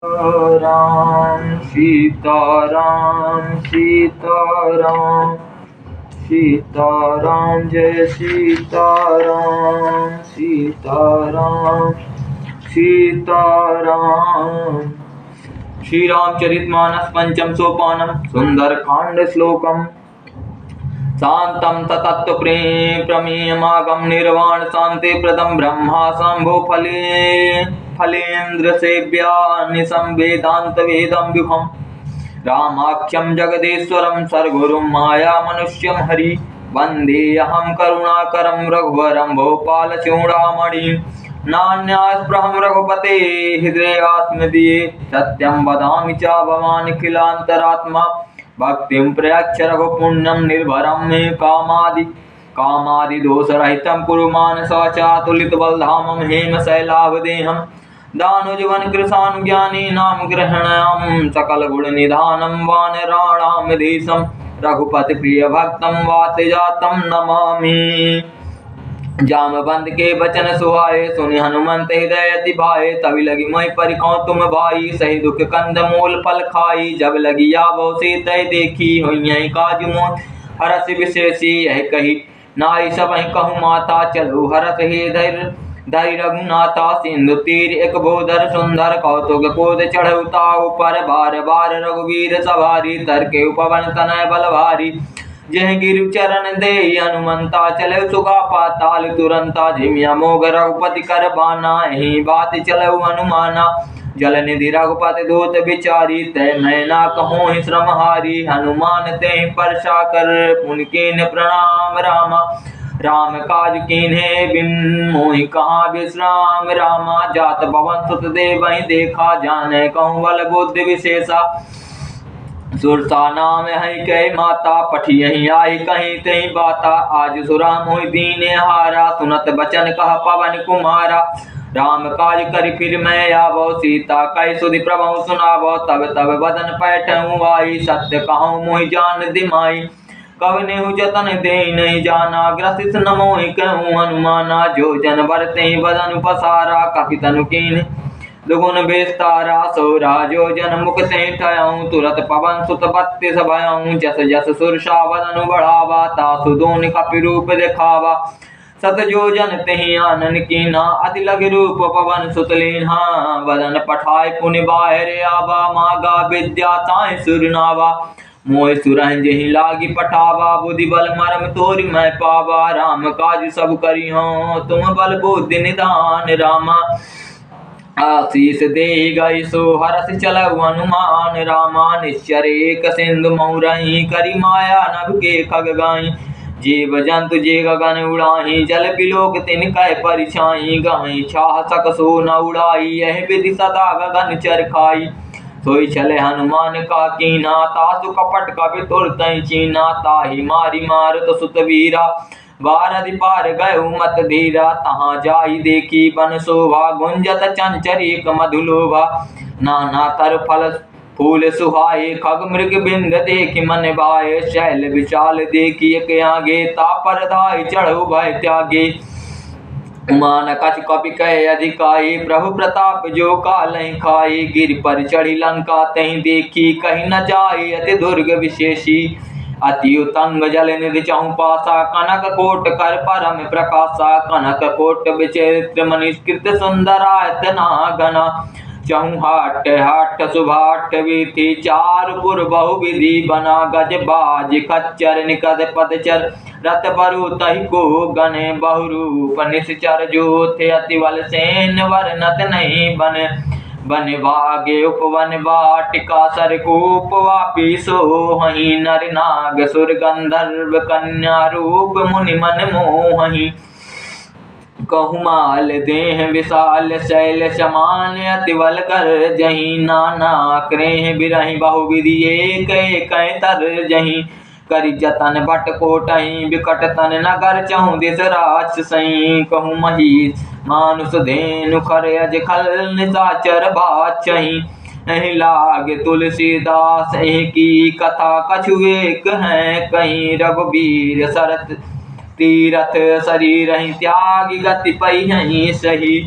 राम सीताराम सीताराम सीताराम जय सीताराम सीताराम सीताराम। श्री रामचरितमानस पंचम सोपानम सुंदरकांड श्लोकम। शांतं ततत्व प्रेम प्रमेयमागम निर्वाण शांति प्रदम ब्रह्मा शंभो फलेन्द्र सेव्या निशं वेदांत वेदं व्युहम रामाख्यं जगदेश्वरं सर्वगुरुं माया मनुष्यं हरि वन्देऽहं करुणाकरं रघुवरं भोपाल चूडामणि नान्यास्पृहं रघुपते हृदयास्मदीये सत्यं वदामि च भवान् किलान्तरात्मा भक्तिं प्रयच्छ रघुपुण्यं निर्भरं मे कामादिदोषरहितं कुरु मानस चातुलितबलधामं हेमशैलावदेहं दानुजवनकृशानुज्ञानीनां गृह्णां सकलगुणनिधानं वानराणां देशं रघुपतिप्रियभक्तं वातजातं नमामि। जामवंत के बचन सुहाए सुनि हनुमंत हृदय अति भाए तभी लगी मैं परिकौ तुम भाई सही दुख कंद मूल फल खाई जब लगी आवो से तय देखी हुई काज मोन हरस विशेषी यह कही नाई सब कहूँ माता चलो हरस हे धैर्य रघुनाथा सिंधु तीर एक बोधर सुंदर कौतुक कोद चढ़उताऊ पर बार बार रघुवीर सवारी तरके उपवन तनय बल भारी जह गिरु चरण दे हनुमंता चले सुगा पाताल तुरंता झिमिया मोग रघुपति कर बाना ही बात चलो हनुमाना जल निधि रघुपति दूत बिचारी तय मैं ना कहूँ ही श्रम हारी हनुमान ते परशा कर पुनकिन प्रणाम रामा राम काज कीन्हे बिन मोहि कहाँ विश्राम रामा जात भवन सुत देव देखा जाने कहूँ बल बुद्धि विशेषा सुरता नाम है कई माता पठी यही आई कहीं तही बाता आज सुरा मोहि दीने हारा सुनत बचन कह पवन कुमारा राम काज करि फिर मैं आवो सीता कई सुधि प्रभु सुनावो तब तब बदन पैठूँ आई सत्य कहूँ मोहि जान दिमाई कवने जतन दे नहीं जाना ग्रसित न मोहि कहूँ हनुमाना जो जन बरते बदन पसारा कपितनु कीन दुगुन बेस्तारा सोरा जो जन मुक्ते ठयाऊँ तुरत पवन सुत बत्तीस भयाऊँ जस जस सुरसा वदन बढ़ावा तासु दोन कपि रूप दिखावा सत जो जन तहि आनन कीना अति लग रूप पवन सुत लीन्हा वदन पठाय पुनि बाहर आवा मागा विद्या ताय सुरनावा मोय सुरह जहि लागी पठावा बुद्धि बल मरम तोरि मैं पावा राम काज सब करी हो तुम बल बुद्धि निदान रामा आशीष दे गई सो हरस चलऊ हनुमान रामा निश्चर एक सिंधु मऊरही करी माया नभ के खग गाई जीव जंतु जे गगन उड़ाही जल बिलोक तिन कै परिछाई गाई छाह सक सो न उड़ाई यह विधि सदा गगन चर खाई सोई चले हनुमान का कीना तासु कपट कपि तुरतहि चीना ताहि मारी मारुत सुत वीरा बारधि पार गयो मत धीरा तहाँ जाई देखी बन शोभा गुंजत चंचरीक मधुलोभा नाना तर फल फूल सुहाए खग मृग बिंद देखी मन भाए शैल विशाल देखी एक आगे तापर धाय चढ़ो भय त्यागे मान कछ कपि कहे अधिकाई प्रभु प्रताप जो कालहि खाई गिर पर चढ़ी लंका तहि देखी कहीं न जाए अति दुर्ग विशेषी अति उतंग जल निधि चहु पासा कनक कोट कर परम प्रकाशा कनक कोट विचित्र मनिष्कृत सुंदरायतना घना चहु हाट हाट सुभाट विधि चारपुर बहुविधि बना गज बाज खच्चर निकद पदचर रथ बरु तहि को गने बहुरूप निश्चर जो थे अति बल सेन वर्णत नहीं बने बन वागे उपवन वाटिका सरकूप वापी सोहि नर नाग सुर गंधर्व कन्या रूप मुनि मन मोहि कहुमाल देह विशाल शैल समान अति बल कर जही नाना क्रेह बिरहि बहुविधि एक एक तर जही करि जतन भट कोटहि बिकट तन नगर चहु दिस राज सई कहु महीस मानुष धेनु खर अज खल निशाचर बाचहि एहि लाग तुलसीदास एहि की कथा कछु एक है कहीं रघुबीर सरत तीरथ शरीर त्याग गति पई सही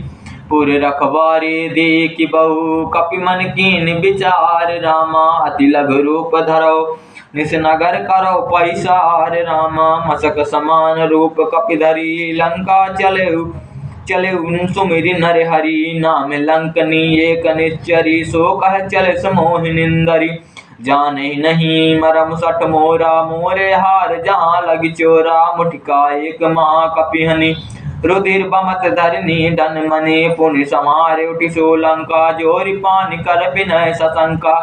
पुर रखवारे देखि बहु कपि मन कीन विचार रामा। अति लघु रूप धरो निस नगर करो पैसार रामा। मसक समान रूप कपि धरी लंका चले सुमिरि नर हरि। नाम लंकनी एक निश्चरी सो कह चले समोह निंदरी। जाने नहीं मरम सठ मोरा मोरे हार जहाँ लग चोरा। मुठिका एक महाकपिहनि रुधिर बमत धरनी डन मने। पुनि समारे उठि सो लंका जोरि पानि कर विनय सशंका।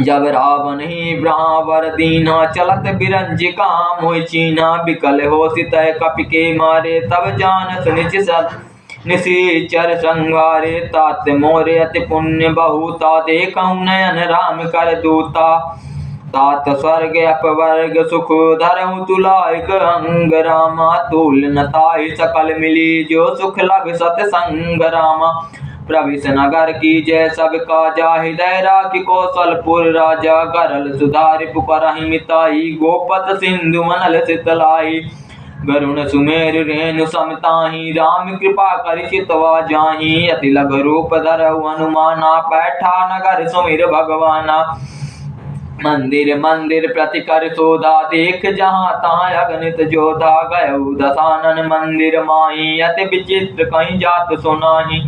जब रावण ही ब्रावर दीना चलत बिरंजिका मोहि चीना। बिकल हो सितय कपि के मारे तब जान निशिचर संहारे। तात मोरे अति पुण्य बहुता देखहु नयन राम कर दूता। तात स्वर्ग अपवर्ग सुख धरहु तुलाइक अंग रामा। तुल न ताहि सकल मिली जो सुख लब सतसंग रामा। प्रविश नगर की जय सब काजा हृदय राखि कौशलपुर राजा। गरल सुधारि पुकारहि मिताई गोपत सिंधु मनल शीतलाई। गरुण सुमेर रेणु समताहि राम कृपा करि चितवा जाहि। अति लघु रूप धरहु हनुमाना बैठा नगर सुमिर भगवाना। मंदिर मंदिर प्रति कर सोधा देख जहाँ तहाँ अगणित जोधा। गयउ दशानन मंदिर माही अति विचित्र कहीं जात सुनाही।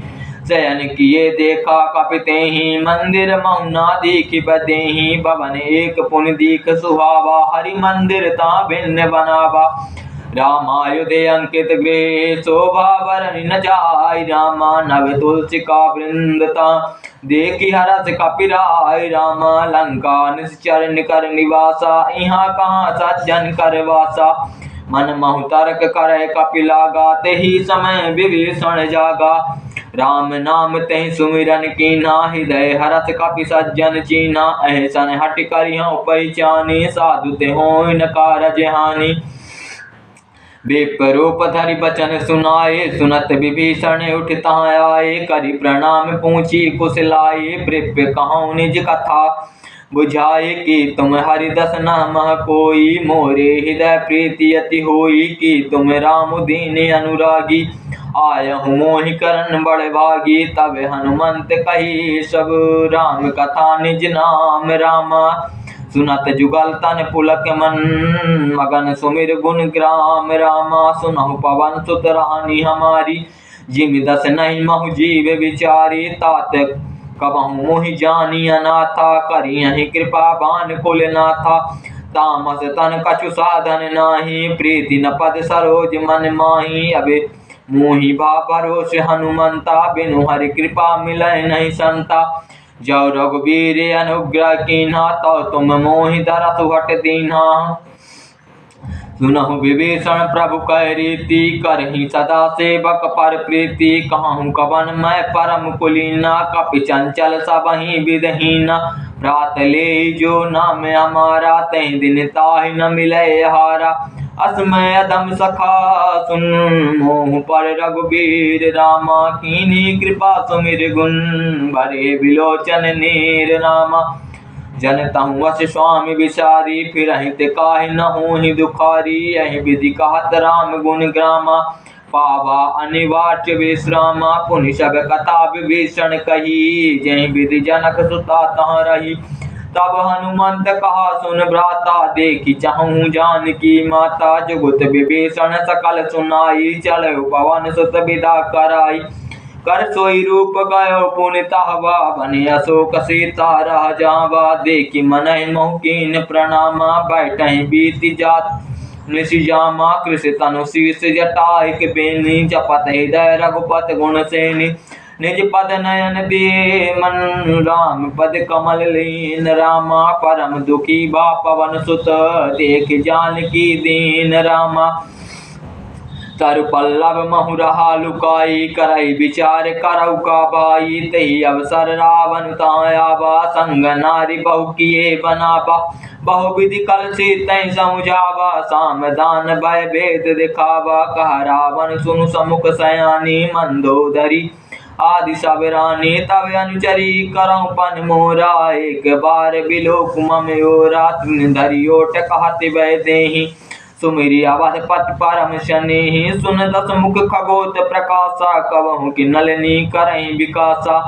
शयन किए देखा कपि तेहि मंदिर महुना दीखि बदेहि। भवन एक पुनि दीख सुहावा हरि मंदिर ता भिन्न बनावा। रामायुधे अंकित गृह शोभा वरनि न जाय रामा। नव तुलसी का वृंदता देखि हरस कपि राय रामा। लंका निश्चर निकर निवासा यहाँ कहाँ सज्जन कर वासा। मन महु तर्क करे कपि लागा तेहि समय विभीषण जागा। राम नाम तेहि सुमिरन कीन्हा हृदय हरस कपि सज्जन चीन्हा। ऐसन हट करिहु पहिचानी साधु तेहों न कारज हानि। विप्ररूप धरि बचन सुनाए सुनत विभीषण उठि तहाँ आए। करि प्रणाम पूछी कुशलाए प्रिप्य कहूँ निज कथा बुझाए। कि तुम हरिदस नाम कोई मोरे हृदय प्रीति अति होई। कि तुम राम दीन अनुरागी आयहु मोहि करन बड़ भागी। तब हनुमंत कही सब राम कथा निज नाम रामा। सुनत जुगल तन पुलक मन मगन सुमिर गुण ग्राम रामा। सुनहु पवन सुत रानी हमारी जिमि दस नहीं महु जीव विचारी। तात कबहु मोहि जानी अनाथा करियहि कृपा बान कुल नाथा। तामस तन कछु साधन नाही प्रीति न पद सरोज मन माही। अबे मोहि बा भरोसे हनुमंता बिनु हरि कृपा मिलय नहीं संता। जो रघुवीर अनुग्रह कीन्हा तो तुम मोहि दरसु हट दीन्हा। सुनहु विभीषण प्रभु कह रीति करहि सदा सेवक पर प्रीति। कहूँ कवन मैं परम कुलीना कपि चंचल सबहि विदहीना। भ्रात ले जो नाम हमारा तहि दिन ताहि न मिलय हारा। असमय अदम सखा सुन मोह पर रघुवीर रामा। कीन्ही कृपा सुमिर गुण भरे विलोचन नीर नामा। जनतहु वश स्वामी विचारी फिरहि ते काहि नहुहि दुखारी। यही विधि कहत राम गुण ग्रामा पावा अनिवार्य विश्रामा। पुनि सब कथा विभीषण कही जहि विधि जनक सुता तहाँ रही। तब हनुमंत कहा सुन भ्राता देखि चाहूँ जानकी माता। जुगुत विभीषण सकल सुनाई चलउ पवन सुत विदा कराई। कर सोई रूप गयो पुनि तहवा बने अशोक सीता रह जावा। देखि मनहि मोह कीन प्रणामा बैठहि बीति जात निशि जामा। कृषि तनु शीस जटाइक बेनी जपत हृदय रघुपत गुण सेनी। निज पद नयन दे मन राम पद कमल लीन रामा। परम दुखी बा पवन सुत देख जानकी दीन रामा। तरु पल्लव महु रहा लुकाई करई विचार करऊ का भाई। तही अवसर रावण ताँ आवा संग नारी बहु किए बनावा। बहु विधि कल से तय समुझावा सामदान भय भेद दिखावा। कह रावण सुनु समुख सयानी मंदोदरी आदि सब रानी। तब अनुचरी करऊ पन मोरा एक बार बिलोक मम ओरा। धरि ओट कहत वै देहि सुमिरी अवध पति परम शनि सुन दस मुख खगोत प्रकाशा कबहु की नलनी करही विकासा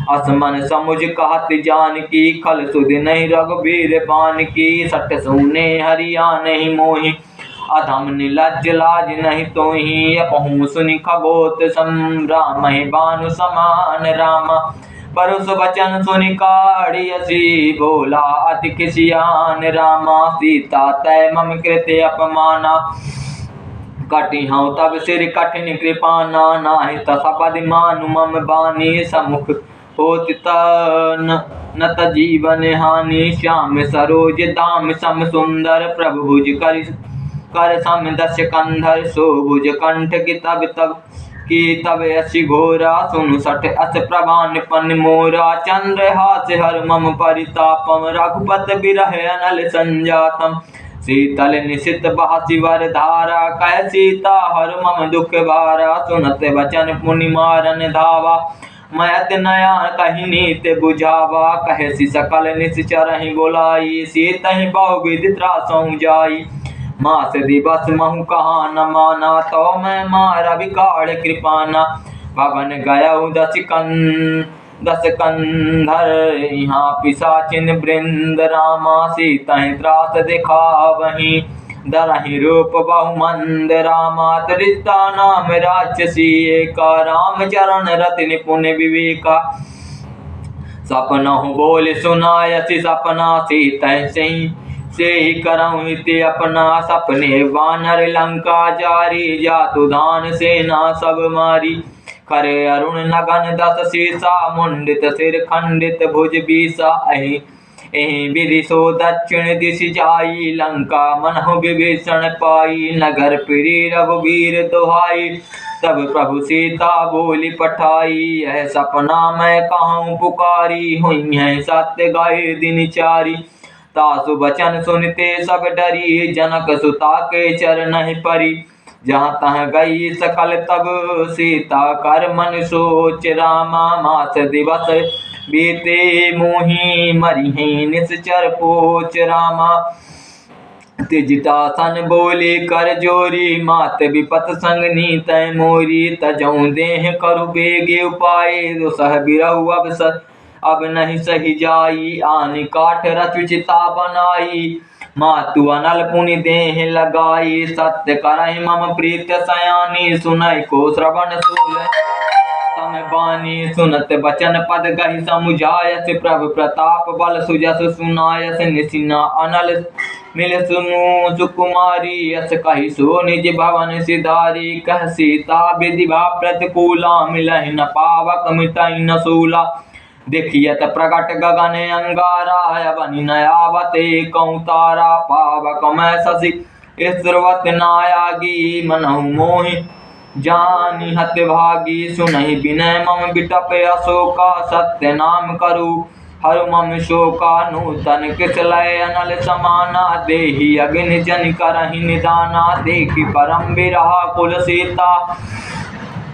असमन समुझ कहत जान की खल सुध नहीं रघुबीर पान की सट सुने हरिया नहीं मोहि अधम निलज्ज लाज नहीं तोहि अपहु सुनि खगोत संराम बानु समान रामा परुष वचन सुनि काढ़ियसी बोला अति किसियान रामा सीता तय मम कृते अपमाना कटि हूँ तब सिर कठिन कृपाना नाहि तपदि मानु मम बानी समुख होत नत जीवन हानि श्याम सरोज दाम सम सुंदर प्रभु भुज कर सम दश कंधर शोभुज कंठ की तब असी घोरा सुनु सठ अस प्रभान पन मोरा चंद्र हास हर मम परितापम रघुपत बिरह अनल संजातम शीतल निशित बहासी वर धारा कह सीता हर मम दुख भारा सुनत वचन पुनि मारन धावा मयत नया कही नीत बुझावा कहसी सकल निश्चर बोलाई सीतहि बहु विधि त्रासहु जाई मास दिवस महु कहा न माना तो मैं मारा विकार कृपाना पवन गयऊ दस कंधर यहाँ पिशाचिन वृंद रामा सीतहि त्रास दिखावही दरहि रूप बहुमंद रामा त्रिता नाम राक्षसी एका राम चरण रति निपुण विवेका सपनहु बोल सुनायसी सपना सीतहि से ही करऊँ हिते अपना सपने वानर लंका जारी जातु धान सेना सब मारी करे अरुण नगन दस शीसा मुंडित सिर खंडित भुज बीसा एहि विधि सो दक्षिण दिश जाई लंका मनहु विभीषण पाई नगर फिरी रघुबीर दुहाई तब प्रभु सीता बोली पठाई यह सपना मैं कहूँ पुकारी हुई है सत्य गए दिन चारी तासु बचन सुनते सब डरी जनक सुता के चरण परी जहाँ तहाँ गई सकल तब सीता कर मन सोच रामा मास दिवस बीते मोही मरी निश्चर पोच रामा तिजता सन बोले कर जोरी मात विपत संग नीत मोरी तजऊ देह करु बेगे उपाय दुसह बिरहु अवसर अब नहीं सही जाई आनी काठ रचिता बनाई मातु अनल पुनि देह लगाई सत्य करहि मम प्रीत सयानी सुनय को श्रवण सूल तम बानी सुनत बचन पद गहि समुझायस प्रभु प्रताप बल सुजस सुनायस निसिना अनल मिल सुनु सुकुमारी यस कहि सो निज भवन सिधारी कह सीता विधि भा प्रतिकूला मिलहि न पावक मिटहि न सूला देखियत प्रकट गगन अंगारा बनी नयावते कौतारा पावक मैं शशि स्रवत नायागी मनहु मोहि जानी हत भागी सुनहि विनय मम बिटप अशोका सत्य नाम करू हर मम शोका नूतन किसलय अनल समाना देहि अग्नि जन करहि निदाना देखि परम बिरहा कुल सीता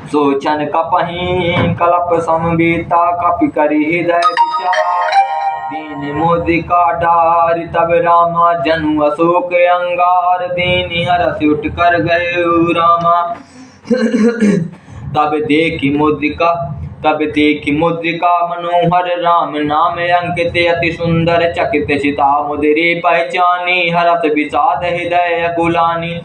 सोचन कपही कलप समबीता कपि करि हृदय विचार दीन मोदिका डार तब रामा जनु अशोक अंगार दीन हरस उठ कर गए रामा तब देखी मुद्रिका मनोहर राम नाम अंकित अति सुंदर चकित चिता मुद्री पहचानी हरस विषाद हृदय गुलानी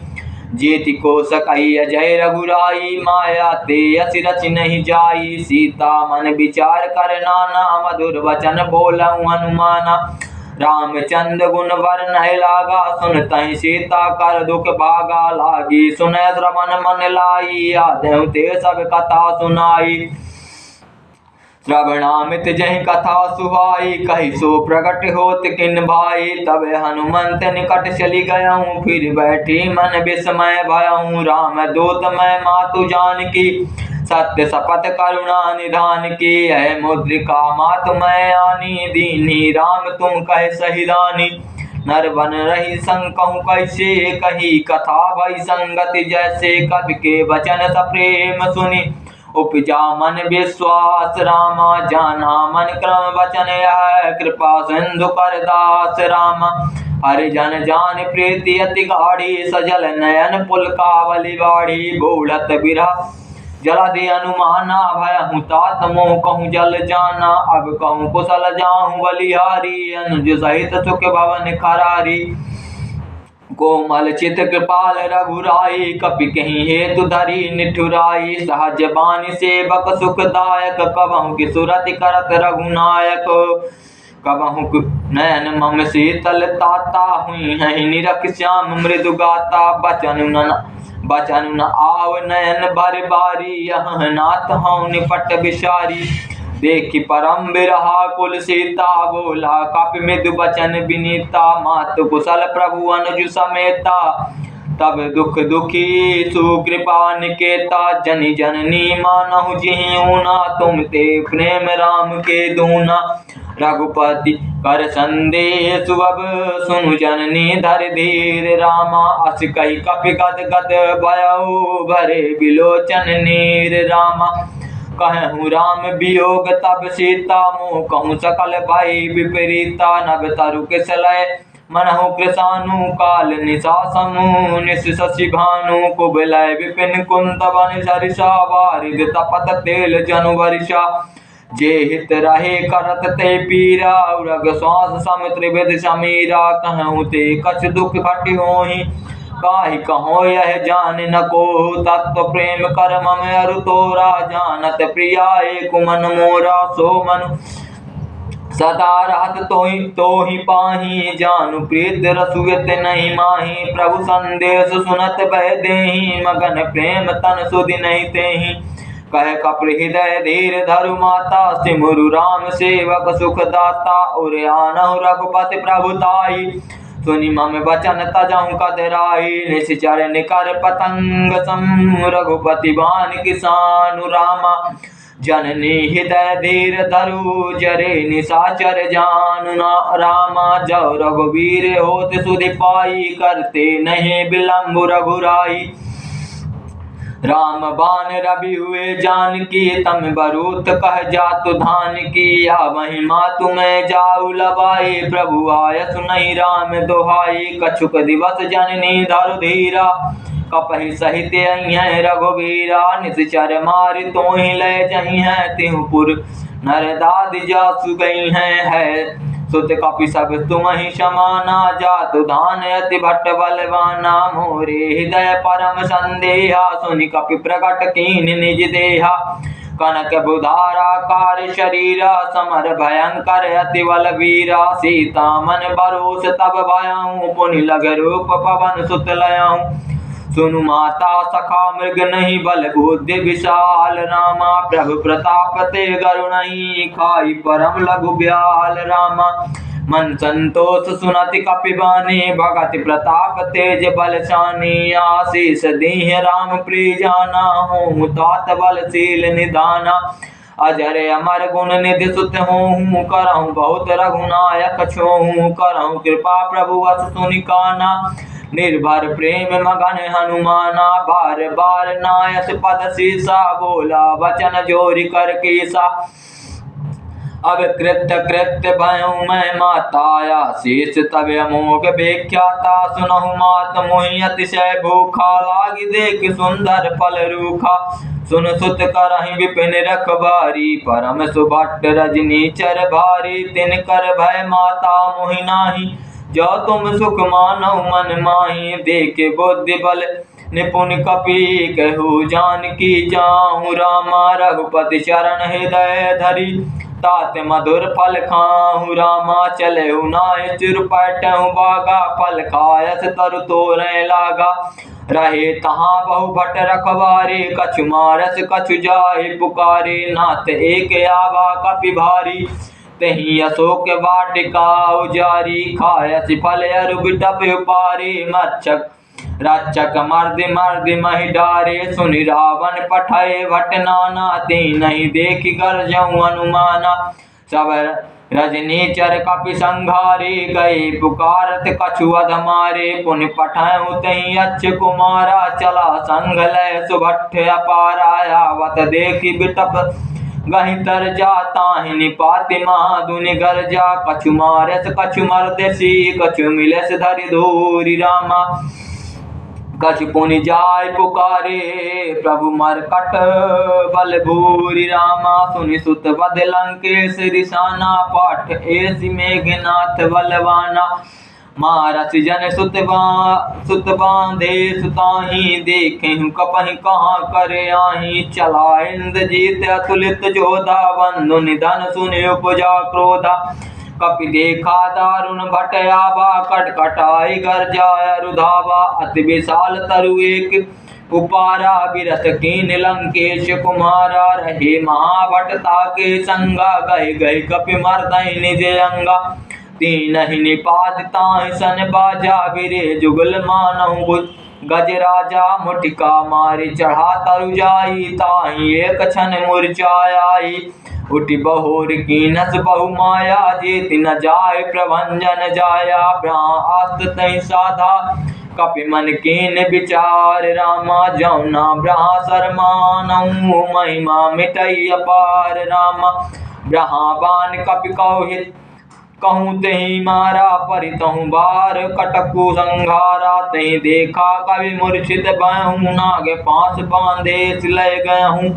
जेति को सकई अजय रघुराई माया ते असि रच नहीं जाई सीता मन विचार कर नाना मधुर वचन बोलऊँ हनुमाना रामचंद्र गुण वर्ण लागा सुनतहि सीता कर दुख भागा लागी सुनय श्रवण मन लाई आदेव ते सब कथा सुनाई श्रवणामित जहि कथा सुहाई कही सो प्रकट होत किन भाई तब हनुमंत निकट चली गयऊँ फिर बैठी मन विस्मय भयऊँ राम दूत मैं मातु जान की सत्य शपथ करुणा निधान की है मुद्रिका मातु मैं आनी दीनी राम तुम कह सही रानी नर बन रही संकहु कैसे कही कथा भई संगति जैसे कवि के वचन सप्रेम सुनी उपजा मन विश्वास रामा जाना मन क्रम वचन कृपा सिंधु कर दास रामा हरिजन जान प्रीति अति गाढ़ी, सजल नयन पुलकावली बाढ़ी। बोलत बिरह जलधि अनुमाना, भयहु तात मोह कहूँ जल जाना। अब कहूँ कुशल जाहूँ बलिहारी, अनुज सहित सुख भवन खरारी। कोमल चित कृपाल रघुराई, कपि कहीं हेतु धरी निठुराई। सहज बानी सेवक सुखदायक, कबहु की सुरति करत रघुनायक। कबहु नयन मम शीतल ताता, हुई है निरख श्याम मृदु गाता। बचन न आव नयन भर बारी, यह नाथ हूँ निपट बिसारी। देखी परम बिरहा कुल सीता, बोला कपि मृदु बचन विनीता। मातु कुशल प्रभु अनुज समेता, तब दुख दुखी सुकृपा निकेता। जनि जननी मानहु जिऊना, तुम ते प्रेम राम के दूना। रघुपति कर संदेश अब सुनु जननी धर धीर रामा। अस कही कपि गद गद भयउ, भरे बिलोचन नीर रामा। कहूँ राम वियोग तब सीता, मोह कहूँ सकल भई विपरीता। नभ तरु किसलय मनहु कृसानु, काल निशा समूह निश शशि भानु। कुबलय विपिन कुंत बन सरिसा, वारिद तपत तेल जनु वर्षा। जे हित रहे करत ते पीरा, उरग श्वास सम त्रिविध समीरा। कहूँ ते कछ दुख घटि होहि, काहि कहो यह जान न को। तत्व प्रेम कर मम अरु तोरा, जानत प्रिया एक मन मोरा। सो मनु सदा रहत तोहि पाही, जानु प्रीत रसुयत नहीं माही। प्रभु संदेश सुनत बह देहि, मगन प्रेम तन सुधि नहीं तेहि। कह कपि हृदय धीर धरु माता, सिमरु राम सेवक सुखदाता। उर आनहु रघुपति प्रभुताई, सुनि मम बचन तजहु कदराई। निश्चर निकर पतंग सम, रघुपति बान किसानु रामा। जननी हृदय धीर धरु, जरे निशाचर जानु रामा। जौ रघुवीर होत सुधि पाई, करते नहीं विलम्ब रघुराई। राम बान रवि हुए जानकी, तम बरूत कह जातु धान की। या महिमा तुम्हें जाऊ लबाई, प्रभु आय सुनहि राम दोहाई। कछुक दिवस जननी धरु धीरा, कपहि सहित अइहै रघुवीरा। निश्चर मारि तोहि लय जइहै, तिहुपुर नर दादि जासु गइहै। है सुत कपि सब तुमहि समाना, जातु धान अति भट्ट बलवाना। मोरे हृदय परम संदेहा, सुनि कपि प्रकट कीन निज देहा। कनक बुधारा कार शरीरा, समर भयंकर अति बलवीरा। सीता मन बरोस तब भयउ, पुनि लग रूप पवन सुत लयउ। सुनु माता सखा मृग नहीं, बल बुद्धि विशाल रामा। प्रभु प्रताप ते गरु नहीं, खाई परम लघु ब्याल रामा। मन संतोष सुनति कपि बानी, भगति प्रताप तेज बलशानी। आशीष दीहि राम प्रिय जाना, होहु तात बलशील निधाना। अजर अमर गुण निधि सुत होहु, करहु बहुत रघुनायक छोहु। करहु कृपा प्रभु अस सुनि काना, निर्भर प्रेम मगन हनुमाना। बार बार नायस पद सीसा, बोला वचन जोरि कर कीसा। अब कृत्य कृत्य भयउ मैं माताया, शीष तब अमोघ व्याख्याता। सुनहु मात मोहि अतिशय भूखा, लागी देख सुंदर फल रूखा। सुन सुत करहि विपिन रखबारी, परम सुभट रजनी चर भारी। तिनकर भय माता मोहि नाही, जो तुम सुख मानौ मन माही। देखे बुद्धि बल निपुण कपि, कहु जानकी जाहु रामा। रघुपति चरण हृदय धरी, तात मधुर फल खाहु रामा। चलहु नाहि चिर पैठहु बागा, फल खायस तरु तोरय लागा। रहे तहाँ बहु भट रखवारे, कछु मारस कछु जाहि पुकारे। नाथ एक आवा कपि भारी, तही अशोक वाटिका उजारी। खायस फल अरु बिटप उपारी, मच्छक रक्षक मर्दि मर्दि महि डारे। सुनि रावण पठय भट नाना, नहीं देखि गरजहु हनुमाना। सब रजनीचर कपि संघारे, गए पुकारत कछु अधमारे। पुनि पठहु तहि अच्छ कुमारा, चला संघ लय सुभट्ठ अपारा। आवत देखि बिटप गही तर जाता ही निपाति महादुनि घर जा कछु मारस कछु मरदेसी कछु मिलस धरि धूरी रामा कछु पुनि जाय पुकारे प्रभु मरकट बल भूरी रामा सुनि सुत बद लंकेश रिसाना पाठ ऐसी मेघनाथ बलवाना महारथ जन सुत बांधे सुताही देखे कपहि कहाँ करे आही चला इंद्रजीत अतुलित जोधा बंधु निधन सुनि उपजा क्रोधा कपि देखा दारुण भटयावा कटकटाई गर्जाया रुधावा अति विशाल तरु एक उपारा विरत कीन लंकेश कुमारा रहे महाभटता के संगा गए गए कपि मर्दय निज अंगा तीन ही निपात सन बाजा बिरे जुगल मानहु गजराजा मुटिका मारे चढ़ा तरु जाई ताही एक क्षण मूर्छाई उठी बहोर कीनस बहु माया जेति न जाय प्रभंजन जाया ब्रह्मास्त्र तै साधा कपि मन कीन विचार रामा जौना ब्रह्मा शर्मानहु महिमा मिटई अपार रामा ब्रह्माबान कपि कौहित कहूँ तही मारा परितहु बार कटकु संघारा तही देखा कवि मूर्छित बहूँ नागे पास बांधे सिलय गहूँ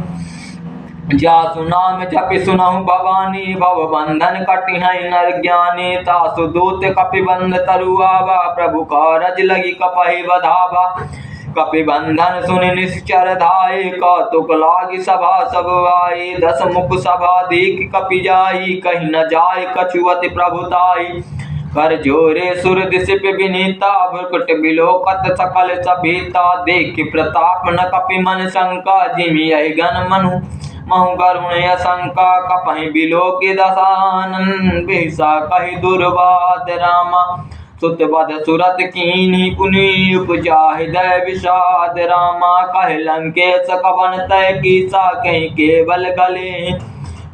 जा सुनाम जपि सुनहु भवानी भव बंधन कटिहै नर ज्ञानी तासु दूत कपि बंध तरुआवा प्रभु कारज लगी कपहि बधावा कपि बंधन सुनि निश्चर धाय कौतुक लागी सभा सब आई दस मुख सभा देख कपि जाई कहीं न जाय कछुअति प्रभुताई कर जोरे सुर दिशिप विनीता भुरकुट बिलोकत सकल सभीता देख प्रताप न कपि मन शंका जिमि यही गण मनु महु करुण असंका कपहि बिलोकि दशानन बिहसा कहि दुर्वाद रामा सुतवद सुरत कीनी पुनि उपजा हृदय विषाद रामा कह लंकेश कवन तय कीसा कहीं केवल गले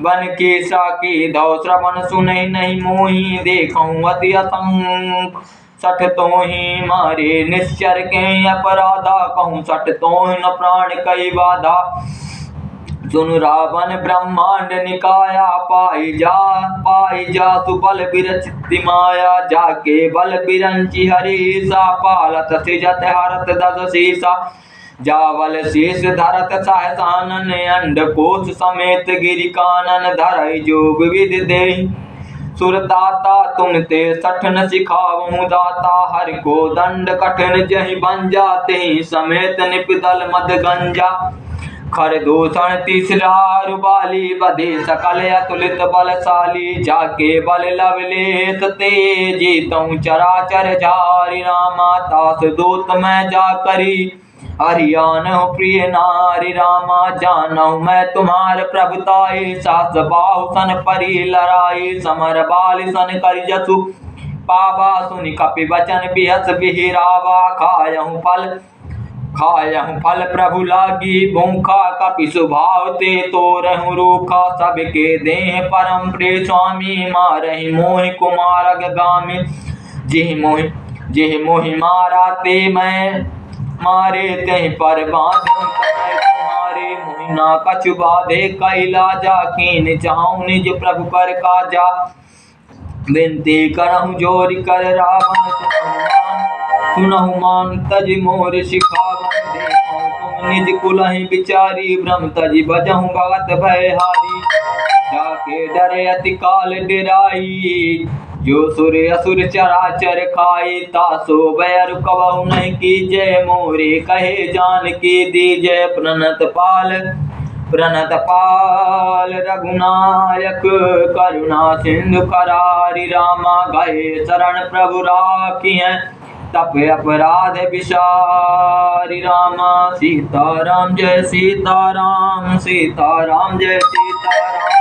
बन कीसा की धौ श्रवण सुने नहीं मोही देखूं अति आतंक सठ तो ही मारे निश्चर के अपराधा कहूँ सठ तो न प्राण कई बाधा सुन रावण ब्रह्मांड निकाया पाई जा सुबल बिरचित माया जाके बल बिरंची हरीसा पालत सिजत हरत दस शीसा जावल शीश धरत सहसानन अंड कोश समेत गिरि कानन धरई जोग विधि देहि सुरदाता तुम ते सठन सिखावहु दाता हरि को दंड कठिन जहि बन जाते समेत निपिदल मद गंजा खर दूषण तीसरा रुबाली बधे सकल अतुलित बलशाली जाके बल लवलेत तेजी तऊ चराचर झारी रामा तास दूत मैं जा करी हरियान प्रिय नारी रामा जानऊ मैं तुम्हार प्रभुताई सास बाहु सन परी लड़ाई समर बाल सन कर जसु पावा सुनि कपि वचन बिहस बिहिरावा खायहु फल प्रभु लागी भूखा कपि स्वभाव ते तो रहूं रूखा सबके देह परम प्रिय स्वामी मारहि मोहि कुमार गामी जिह मोहि मारा ते मैं मारे ते पर बांधूं तुम्हारे मोहि ना कछु बाधे कैला जा कीन चाहूं निज प्रभु कर काजा विनती करहूं जोरि कर रावण सुनहु मान तज मोर शिखावन देखो तुम निज कुलहि बिचारी भ्रम तज बजहु भगत भयहारी जाके डरे अति काल डेराई जो सुर असुर चराचर खाई तासो बैर कबहु नहीं कीजय मोरे कहे जान की दीजय प्रणत पाल रघुनायक करुणा सिंधु करारी रामा गए शरण प्रभु राखी हैं तप अपराध विसारी रामा सीताराम जय सीताराम सीताराम जय सीताराम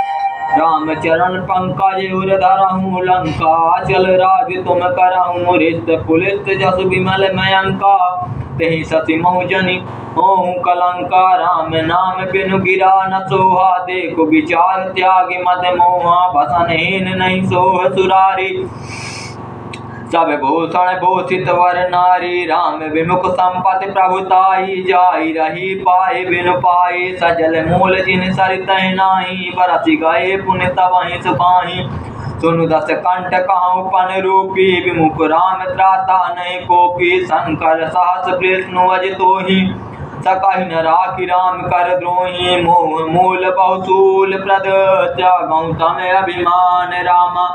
राम चरण पंकज उर धरहूँ लंका चल राज तुम करहूँ रिष्ट पुलित जस विमल मयंका तेहि सति महुजनि होहूँ कलंका राम नाम बिनु गिरा न सोहा देखो विचार त्याग मद मोहा बसनहीन नहीं सोह सुरारी सब भूषण भूषित वर नारी राम विमुख संपत्ति प्रभुताई जाई रही पाए बिनु पाए सजल मूल जिन सरित नाही बरसी गए पुण्य तबहि सुखाही सुनु दस कंठ कहूँ पन रूपी विमुख राम त्राता नहीं कोपी शंकर सहस विष्णु अज तोहि सकहि न राखी राम कर द्रोही मोह मूल बहुसूल प्रद त्यागौ तम अभिमान रामा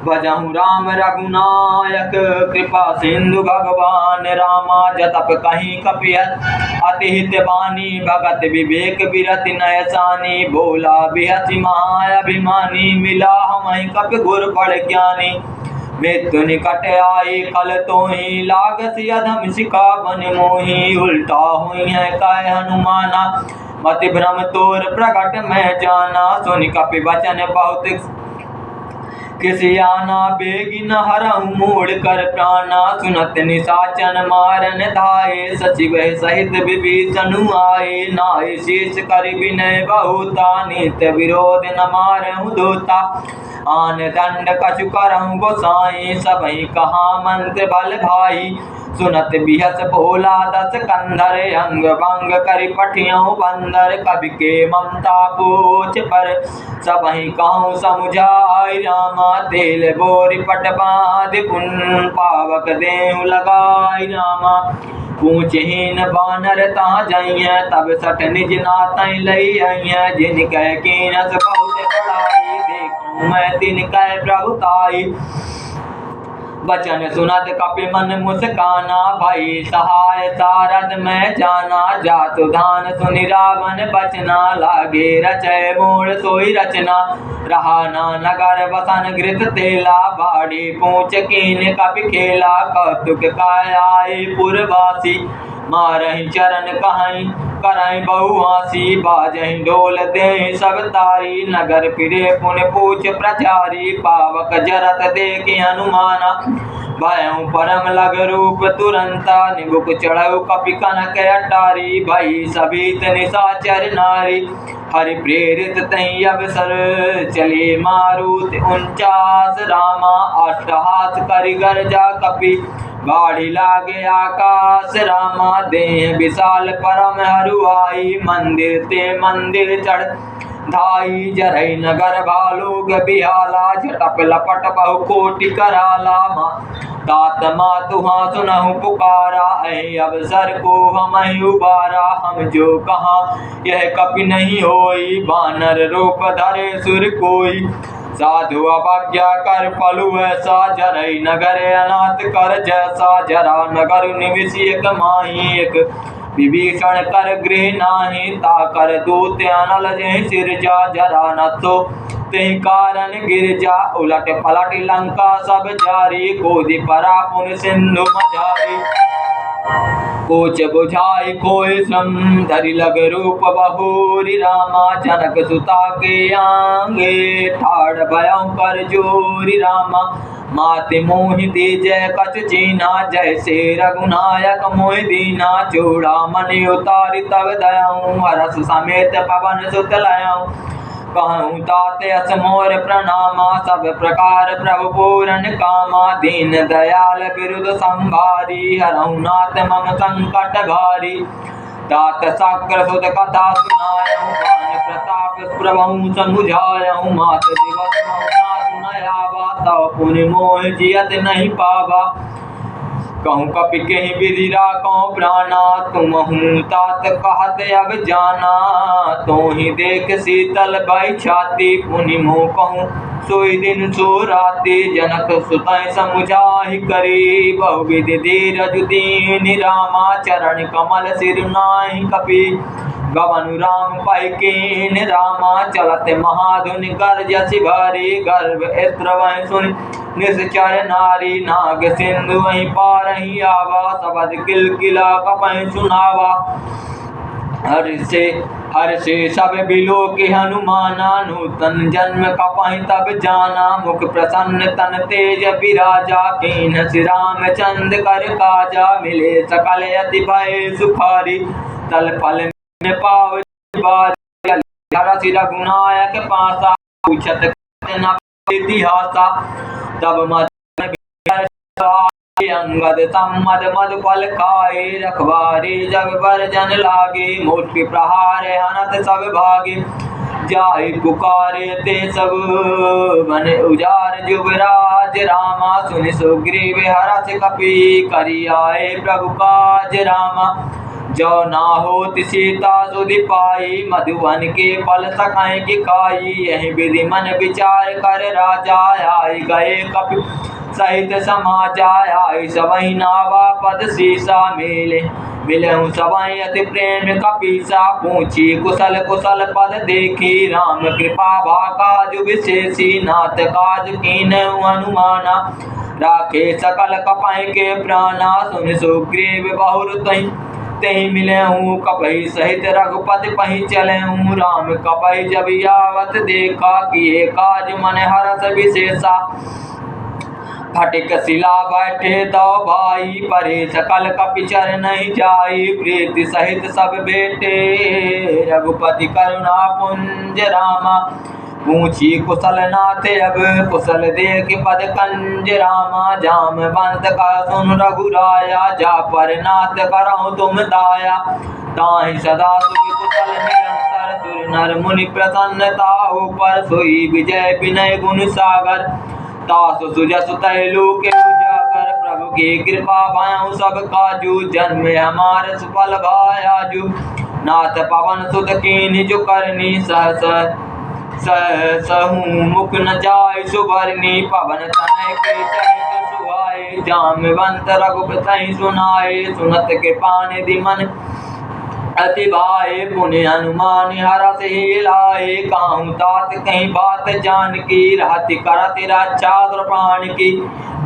भजहु राम रघुनायक कृपा सिंधु भगवान रामा जतप कहीं कपियत अति हित बानी भगत विवेक बिरति नयसानी बोला बिहति महाअभिमानी मिला हमहि कपि गुर बड़ ज्ञानी मृत्यु निकट आई कल तोहि लागसी अधम शिका बन मोहि उल्टा हुई है काय हनुमाना मति भ्रम तोर प्रगट में जाना सुनि कपि वचन बहुत किसी आना बेगिन हरहु मूड़ कर प्राणा सुनत निशाचन मारन धाये सचिव सहित विभीषण आए नाय शीश कर विनय बहुता नित विरोध न मारहु दूता आन दंड कछु करहु गोसाई सबहि कहा मंत्र बल भाई सुनत बिहस भोला दस कंधर अंग भंग करि पठियों बंदर कवि के ममता पूछ पर सबहि कहूँ समुझाई रामा तेल बोरी पट बाँध पुन पावक देहु लगाई रामा पूछहीन बानर ता जाइए तब सठ निज नातई लई आइए जिन कह कीनस बहुत बड़ाई देखूँ मैं तिन कह प्रभुताई बचन सुनत कपि मन मुस्काना भई सहाय सारद में जाना जातु धान सुनि रावण बचना लागे रचय मूल सोई रचना रहा ना नगर बसन घृत तेला बाड़ी पूछ कीन कपि खेला कौतुक काय आए पुरवासी मारहि चरण कहीं करहि बहुआसी बाजहि ढोल दे सब तारी नगर फिरे पुण्य पूछ प्रचारी पावक जरत देखे हनुमाना भयउ परम लग रूप तुरंता निबुक चढ़ऊ कपि कनक अटारी भई सभी निशाचर नारी हरि प्रेरित तहि अवसर चले मारुत 49 रामा अष्टहास करि गर्जा कपि गाड़ी लागे आकाश रामा देह विशाल परम हरुआई मंदिर ते मंदिर चढ़ धाई जरई नगर भालूग बिहाला झटप लपट बहु कोटि कराला तात मातुहा सुनहु पुकारा ऐ अवसर को हम उबारा हम जो कहा यह कपि नहीं होई बानर रूप धरे सुर कोई साधु अवज्ञा कर पलु ऐसा जरई नगर अनाथ कर जैसा जरा नगर निविष एक माही एक विभीषण कर गृह नाही ता कर दूत अनल जय सिर जा जरा न तो तेहि कारण गिर जा उलट पलट लंका सब जारी कोदि परा पुन सिंधु मझारी कोच बुझाई कोई श्रम धरि लग रूप बहुरी रामा जनक सुता के आंगे ठाड़ भयं कर जोरी रामा माते मोहि जय कछ चीना जैसे रघुनायक मोहि दीना चूड़ा मन उतारि तब दयाऊं हरस समेत पवन सुत लयाऊं कहूँ तात अस मोर प्रणामा सब प्रकार प्रभु पूरन कामा दीन दयाल बिरुद संभारी हरहु नाथ मम संकट भारी तात साकर सुत कथा सुनायऊं भान प्रताप प्रभु समुझायऊं मास दिवस महुना सुनयावा तव पुनि मोह जियत नहीं पावा कहूँ कपि कहीं विधि राखो प्राणा तुम हूँ तात कहत अब जाना तो ही देख शीतल बाई छाती पुनि मोह कहूँ सोई दिन सो राती जनक सुतय समुझाहि करी बहुविधि धीरज दीन रामा चरण कमल सिर नाहि कपि गवन राम पैकेन रामा चलत महाधुनि गर्जसि भारी गर्भ इत्र वह सुन निश्चर नारी नाग सिंधु वहीं पारही आवा सबद किलकिला कपहि सुनावा हर से सब बिलो के हनुमाना नूतन जन्म कपहि तब जाना मुख प्रसन्न तन तेज विराजा कीन श्री राम चंद कर काजा मिले सकल अति भय सुखारी तल फल में पाव रघुनायक पासा पूछत न इतिहासा तब अंगद सम्मद मधुफल खाए, रखवारे जग बर जन लागे, मुट्ठी प्रहार हनत सब भागे, जाहि पुकारे ते सब बन उजार, जुबराज रामा सुनि सुग्रीव हरष कपि, करि आए प्रभु काज रामा, जो ना होत सीता सुधि पाई, मधुवन के फल सखाए कि खाई, यही विधि मन विचार कर राजा, आई गए कपि सहित समाचार, आई सबहि नावा पद सीसा, मिलहु सबहि अति प्रेम कपीसा, पूछी कुशल कुशल पद देखी, राम कृपा भा काज विशेषी, नाथ काज कीन्हु हनुमाना, राखे सकल कपहि के प्राणा, सुनि सुग्रीव बहुर तहि मिलहु, कपहि सहित रघुपति पहि चलहु, राम कपहि जब यावत देखा, किए काज मन हरष विशेषा, फटिक शिला बैठे तो भाई, परे सकल कपि चर नहीं जाई, प्रीति सहित सब बेटे, रघुपति करुणा पुंज रामा, पूछी कुशल नाथ अब कुशल देख पद कंज रामा, जामवंत का सुन रघुराया, जा पर नाथ करहु तुम दाया, ताहि सदा सुखी कुशल निरंतर, सुर नर मुनि प्रसन्नता ऊपर, सोई विजय विनय गुण सागर, तासु सुजसु तैलु के उजागर, प्रभु की कृपा भयउ सब काजू, जन्म हमार सुफल भायाजू, नाथ पवन सुत कीन्हि जो करनी, सहु मुख न जाय सुबरनी, पवन तनय के चरित सुहाए, जामवंत रघुपति सुनाए, सुनत कृपा निधि मन अति भाए, पुण्य हनुमान हरष ही लाए, कहूँ तात कहीं बात जान की, रहति करति रक्षा प्राण की,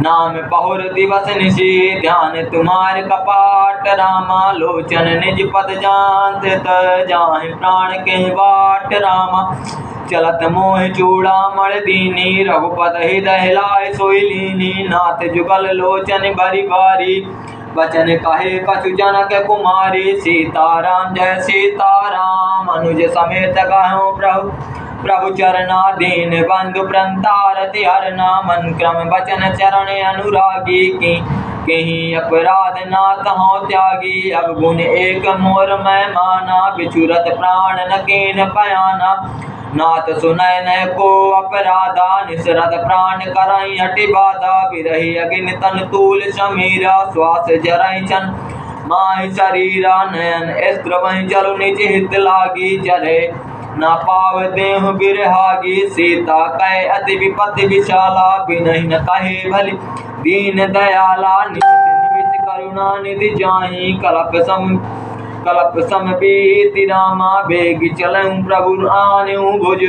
नाम पहुर दिवस निशि, ध्यान तुम्हारे कपाट रामा, लोचन निज पद जानत, जाहि प्राण के बाट रामा, चलत मोह चूड़ामण दीनी, रघुपत हृदय लाय सोई लीनी, नाथ जुगल लोचन बरी बारी, बचन कहे कछु जनक कुमारी, सीताराम जय सीताराम, अनुज समेत कहूँ प्रभु चरणाधीन, बंधु प्रंतारति हरना, मन क्रम बचन चरण अनुरागी, कहीं अपराध नाथ हो त्यागी, अब गुण एक मोर मैं माना, बिछुरत प्राण न कीन पयाना, नाथ सुनय न को अपराधा, निसरत प्राण करई हटि बाधा, बिरही अग्नि तन तूल समीरा, श्वास जरई छन माहि शरीरा, नयन अस्त्र वहि जलु निज हित लागी, जरे न पाव देहु बिरहागी, सीता कहे अति विपत्ति विशाला, बिनहि न कहे भली दीन दयाला, निमिष करुणा निधि जाहि, कलप समबीति रामा, बेग चलऊं प्रभु आन्यू भुज,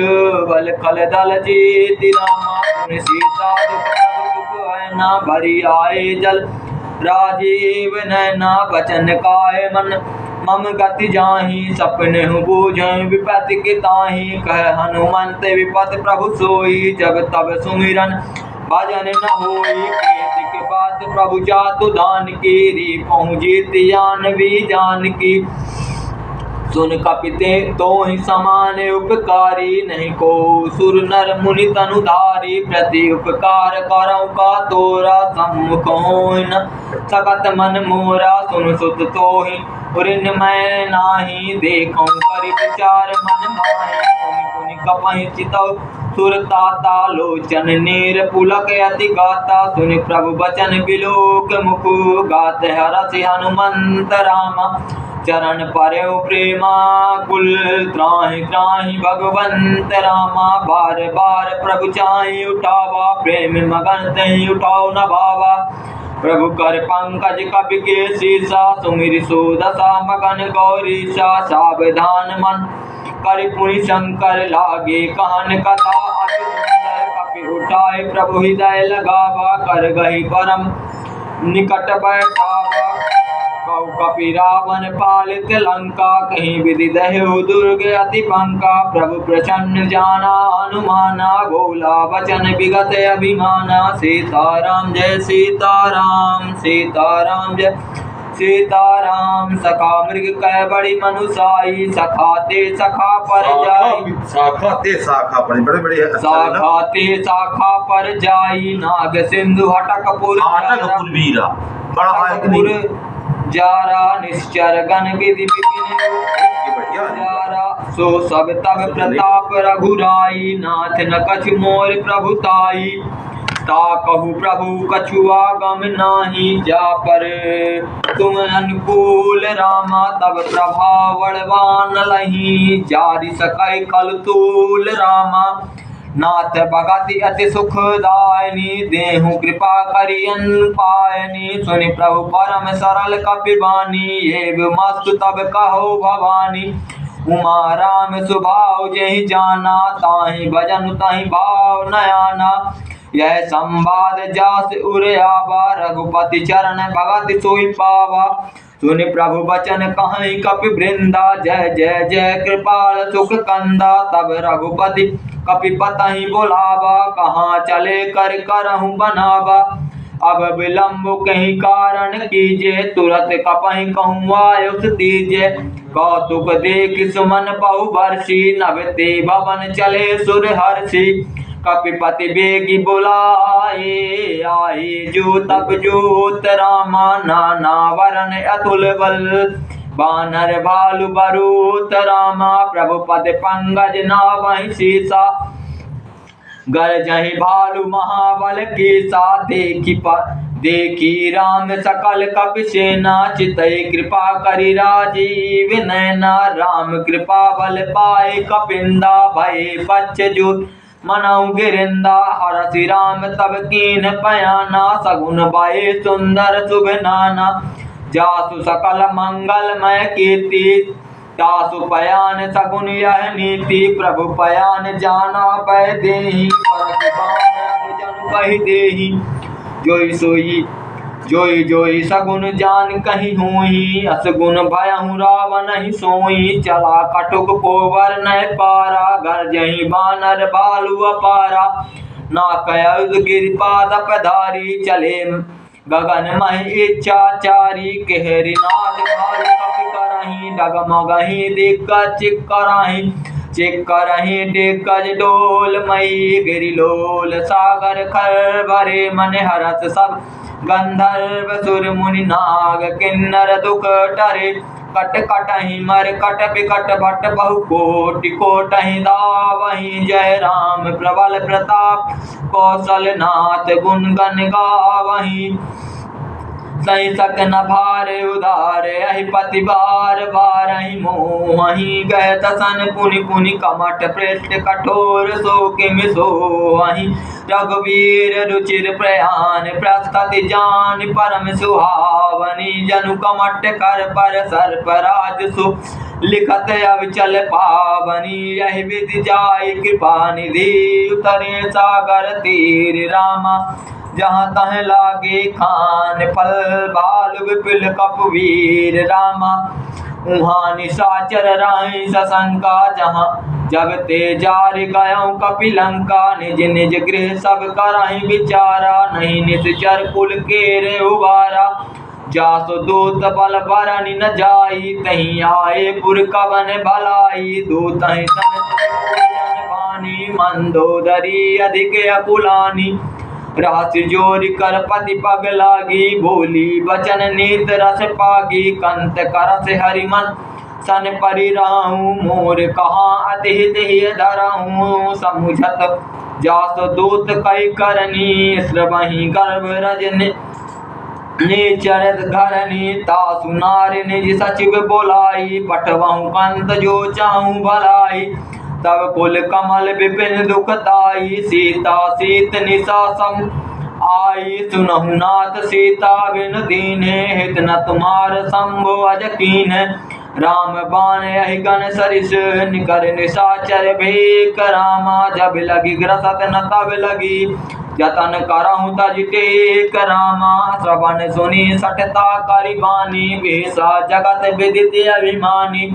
बल खल दल जीति रामा, सुन सीता दुख है ना, भरी आए जल राजीव नैना, बचन काय मन मम गति जाहि, सपने बूझे विपत्ति के ताहि, कह हनुमंत विपत प्रभु सोई, जब तब सुमिरन भजन न होई, के बात प्रभु जातु दान की, री पहुँचीत जानवी जान की, सुन कपिते तो ही समान उपकारी, नहीं को सुर नर मुनि तनुधारी, प्रति उपकार करऊ का तोरा, सम्मुख होय न सकत मन मोरा, सुन सुत तो ही पुरिन मैं नाही, देखऊं करि विचार मन माहि, पुनि कपहि चितौ सुरताता, लोचन नीर पुलक अति गाता, सुनि प्रभु बचन बिलोक मुख, गात हरषि हनुमंत रामा, चरण परयो प्रेमा कुल, त्राहि त्राहि भगवंत रामा, बार बार प्रभु चाहि उठावा, प्रेम मगन तहि उठाओ न भावा, प्रभु कर पंकज कपि के शीसा, सुमिरि सुदशा मगन गौरीशा, सावधान मन करि पुनि शंकर लागे, कहन कथा अति सुंदर, कपि उठाए प्रभु हृदय लगावा, कर गही परम निकट बैठावा, कहु कपि रावण पालित लंका, कहीं विधि दह्यु दुर्ग अति पंका, प्रभु प्रसन्न जाना हनुमाना, बोला वचन विगत अभिमाना, सीताराम जय सीताराम, सीताराम जय सीताराम सखा मृग कह बड़ी मनुसाई, सखा ते सखा पर जाई, शाखा ते शाखा पर बड़े बड़े शाखा ते शाखा पर जाई, नाग सिंधु हटकपुर वीरा बड़ा हटकपुर जारा, निश्चर गण विधि विपिन जारा, सो सब तब प्रताप रघुराई, नाथ न कछु मोर प्रभुताई, ता कहु प्रभु कछु आगम नाही, जा पर तुम अनुकूल रामा, तब प्रभाव बड़वान लही, जारि सकै कल तूल रामा, नाथ भगति अति सुखदायनी, देहु कृपा करियन पायनी, सुनि प्रभु परम सरल कपिबानी, एव मस्तु तब कहो भवानी, उमा राम सुभाव जहि जाना, ताहि भजन ताहि भाव नयाना, यह संवाद जास उर आवा, रघुपति चरण भगत सोई पावा, सुनि प्रभु बचन कहि कपि वृंदा, जय जय जय कृपाल सुख कंदा, तब रघुपति कपि पतहि बुलावा, कहाँ चले कर करहु बनावा, अब विलम्ब कहीं कारण कीजे, तुरत कपहि कहूँ आयुष दीजे, कौतुक देख सुमन बहु बरसी, नभते भवन चले सुर हर्षि, कपिपति बेगी बुलाए, आए जो तब जोत रामा, नाना वरण अतुल बल, बानर भालु बरूत रामा, प्रभु पद पंकज नावहि सीसा, गरजहि भालु महाबल कीसा, देखी राम सकल कपि सेना, चितहि कृपा करि राजीव नैना, राम कृपा बल पाए कपिंदा, भय पच्छ जो मनऊ गिरिंदा, हरसि राम तब कीन पयाना, सगुन बाए सुंदर शुभ नाना, जासु सकल मंगलमय कीर्ति, तासु पयान सगुन यह नीति, प्रभु पयान जाना पै देहि, जन कहि देहि, जोई जोई सगुन जान कहीं हुई, असगुन भयहु रावण ही सोई, चला कटुक कोवर न पारा, गरजहि बानर भालु अपारा, नाक युध गिरिपाद पधारी, चले गगन मह इच्छाचारी, केहरि नाद भालु कपि करहि, डगमगहि दिग्गज चिक्करहि दिग्गज डोल मई, गिरिलोल सागर खर भरे, मन हरस सब गंधर्व सुर मुनि नाग किन्नर दुख टरे, कट कटहि मर कट बिकट भट बहु कोटि कोटहि दावहि, जय राम प्रबल प्रताप कौशल नाथ गुण गण गावहि, सही सक न भार उदार अहिपति बार बारहि मोहि, गह तसन पुनि पुनि कमठ पृष्ठ कठोर सो किम सोहि, रघुवीर रुचिर प्रयान प्रस्तुति जान परम सुहावनी, जनु कमठ कर पर सर्प राज सु लिखत अविचल पावनी, यही विधि जाय कृपा निधि, उतरे सागर तीर रामा, जहाँ तह लागे खान फल, भालु विपुल कपवीर रामा, उहाँ निशाचर राहि सशंका, जहाँ जब ते जार गयऊँ कपिलंका, निज निज गृह सब करहि विचारा, नहीं निश्चर कुल केरे उबारा, जासु दूत बल बरनि न जाई, तहीं आए पुर कवन भलाई, दूतहि सन वाणी, मंदोदरी अधिक अकुलानी, रहस्य जोरि कर पति पग लागी, बोली बचन नीत रस पागी, कंत करस हरिमन सन परिराहूं, मोर कहाँ अति हित धरहूं, समुझत जास दूत कई करनी, श्रवहि गर्भ रजनी नीचर घरनी, तासु नारि निज सचिव बोलाई, पठवहु कंत जो चाहूं भलाई, तब कुल कमल विपिन दुखदाई, सीता सीत निशा सम आई, सुनहु नाथ सीता बिनु दीन्हे, हित न तुम्हार शंभु अज कीन्हे, राम बाण यहि गण सरिस निकर निशाचर भेक रामा, जब लगी ग्रसत न तब लगी, जतन करहु तज टेक रामा, श्रवण सुनी सठता करि बानी, बेसा जगत विदित अभिमानी,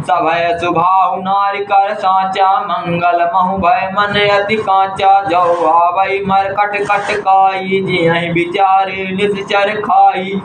सभय सुभाव नारि कर साचा, मंगल महु भय मन अति कांचा, जो आवै मर कट कट काई, जियहि विचारे निश्चर खाई,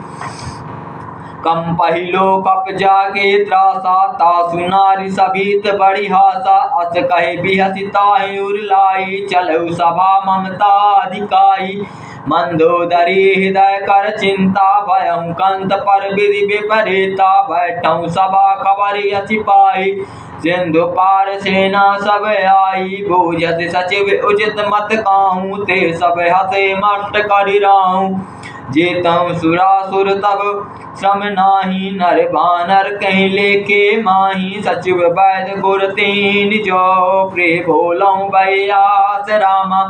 कम पहिलो कप जाके त्रासा तासु नारी सभीत बड़ी हासा अस कहे बिहसिताहि उरलाई चलऊ सभा ममता अधिकाई मंदोदरी हृदय कर चिंता भयहु कंत पर विधि विपरीता बैठऊ सभा खबरी अचिपाई सिंधु पार सेना सब आई बूझत सचिव उचित मत काहू ते सब हसे मष्ट करि राहू जेतऊ सुरासुर तब श्रम नाही नर बानर कहीं लेके माही सचिव वैद्य गुर तीन जो प्रिय बोलऊँ बयास रामा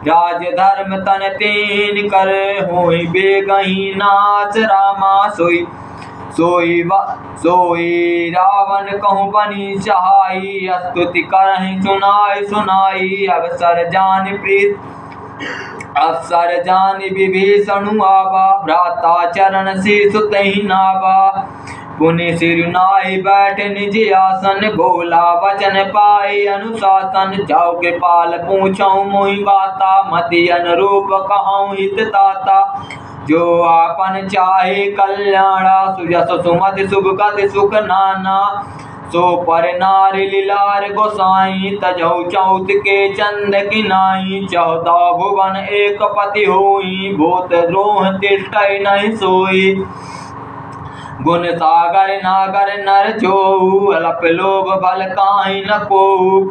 राज धर्म तन तीन कर होई बेगही नाच रामा सोई रावण कहूँ बनी सहाई स्तुति करहि सुनाई सुनाई अवसर जान विभीषण आवा भ्राता चरण शीस तहि नावा पुनि सिर नाहि बैठ निज आसन बोला वचन पाए अनुशासन जाओ के पाल पूछऊँ मोहि बाता मति अनुरूप कहूँ हित ताता जो आपन चाहे कल्याणा सुजस सुमति शुभ गति सुख नाना सो पर नारी लीलार गोसाई तजौ चौथ के चंद की नाई 14 भुवन एक पति होई भूत द्रोह तिष्ठै नहीं सोई गुण सागर नागर नर जो अलप लोभ बल काहि न को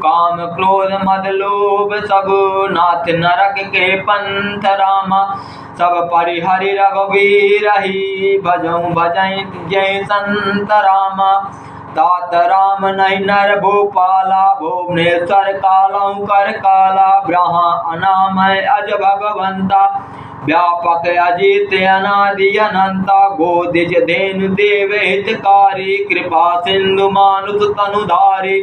काम क्रोध मद लोभ सब नाथ नरक के पंथ रामा सब परिहरि रघुवीर ही भजऊँ भजई जय संत रामा तात राम नहीं नर भूपाला भुवनेश्वर कालऊ कर काला ब्रह्मा अनामय अज भगवंता व्यापक अजित अनादि अनंता गोदिज धेनु देव हितकारी कृपा सिंधु मानुष तनुधारी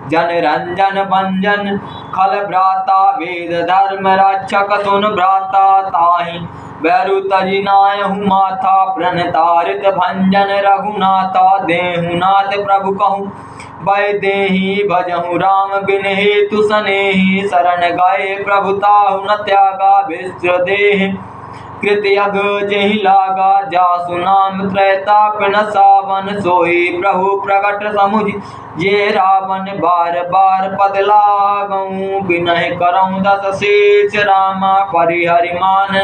जन रंजन भंजन खल भ्राता वेद धर्म रक्षक सुन भ्राता ताहि बैरु तजि नायहु माथा प्रणतारित भंजन रघुनाथा देहु नाथ प्रभु कहूँ भय देहि भजहु राम बिन हेतु सनेहि शरण गए प्रभु ताहु न त्यागा विश्व देह कृतयग जेहि लागा जासु नाम त्रैताप न सावन सोई प्रभु प्रगट समुझ ये रावण बार बार पद लागऊँ बिनहि करऊँ दस शेष रामा परिहरि मान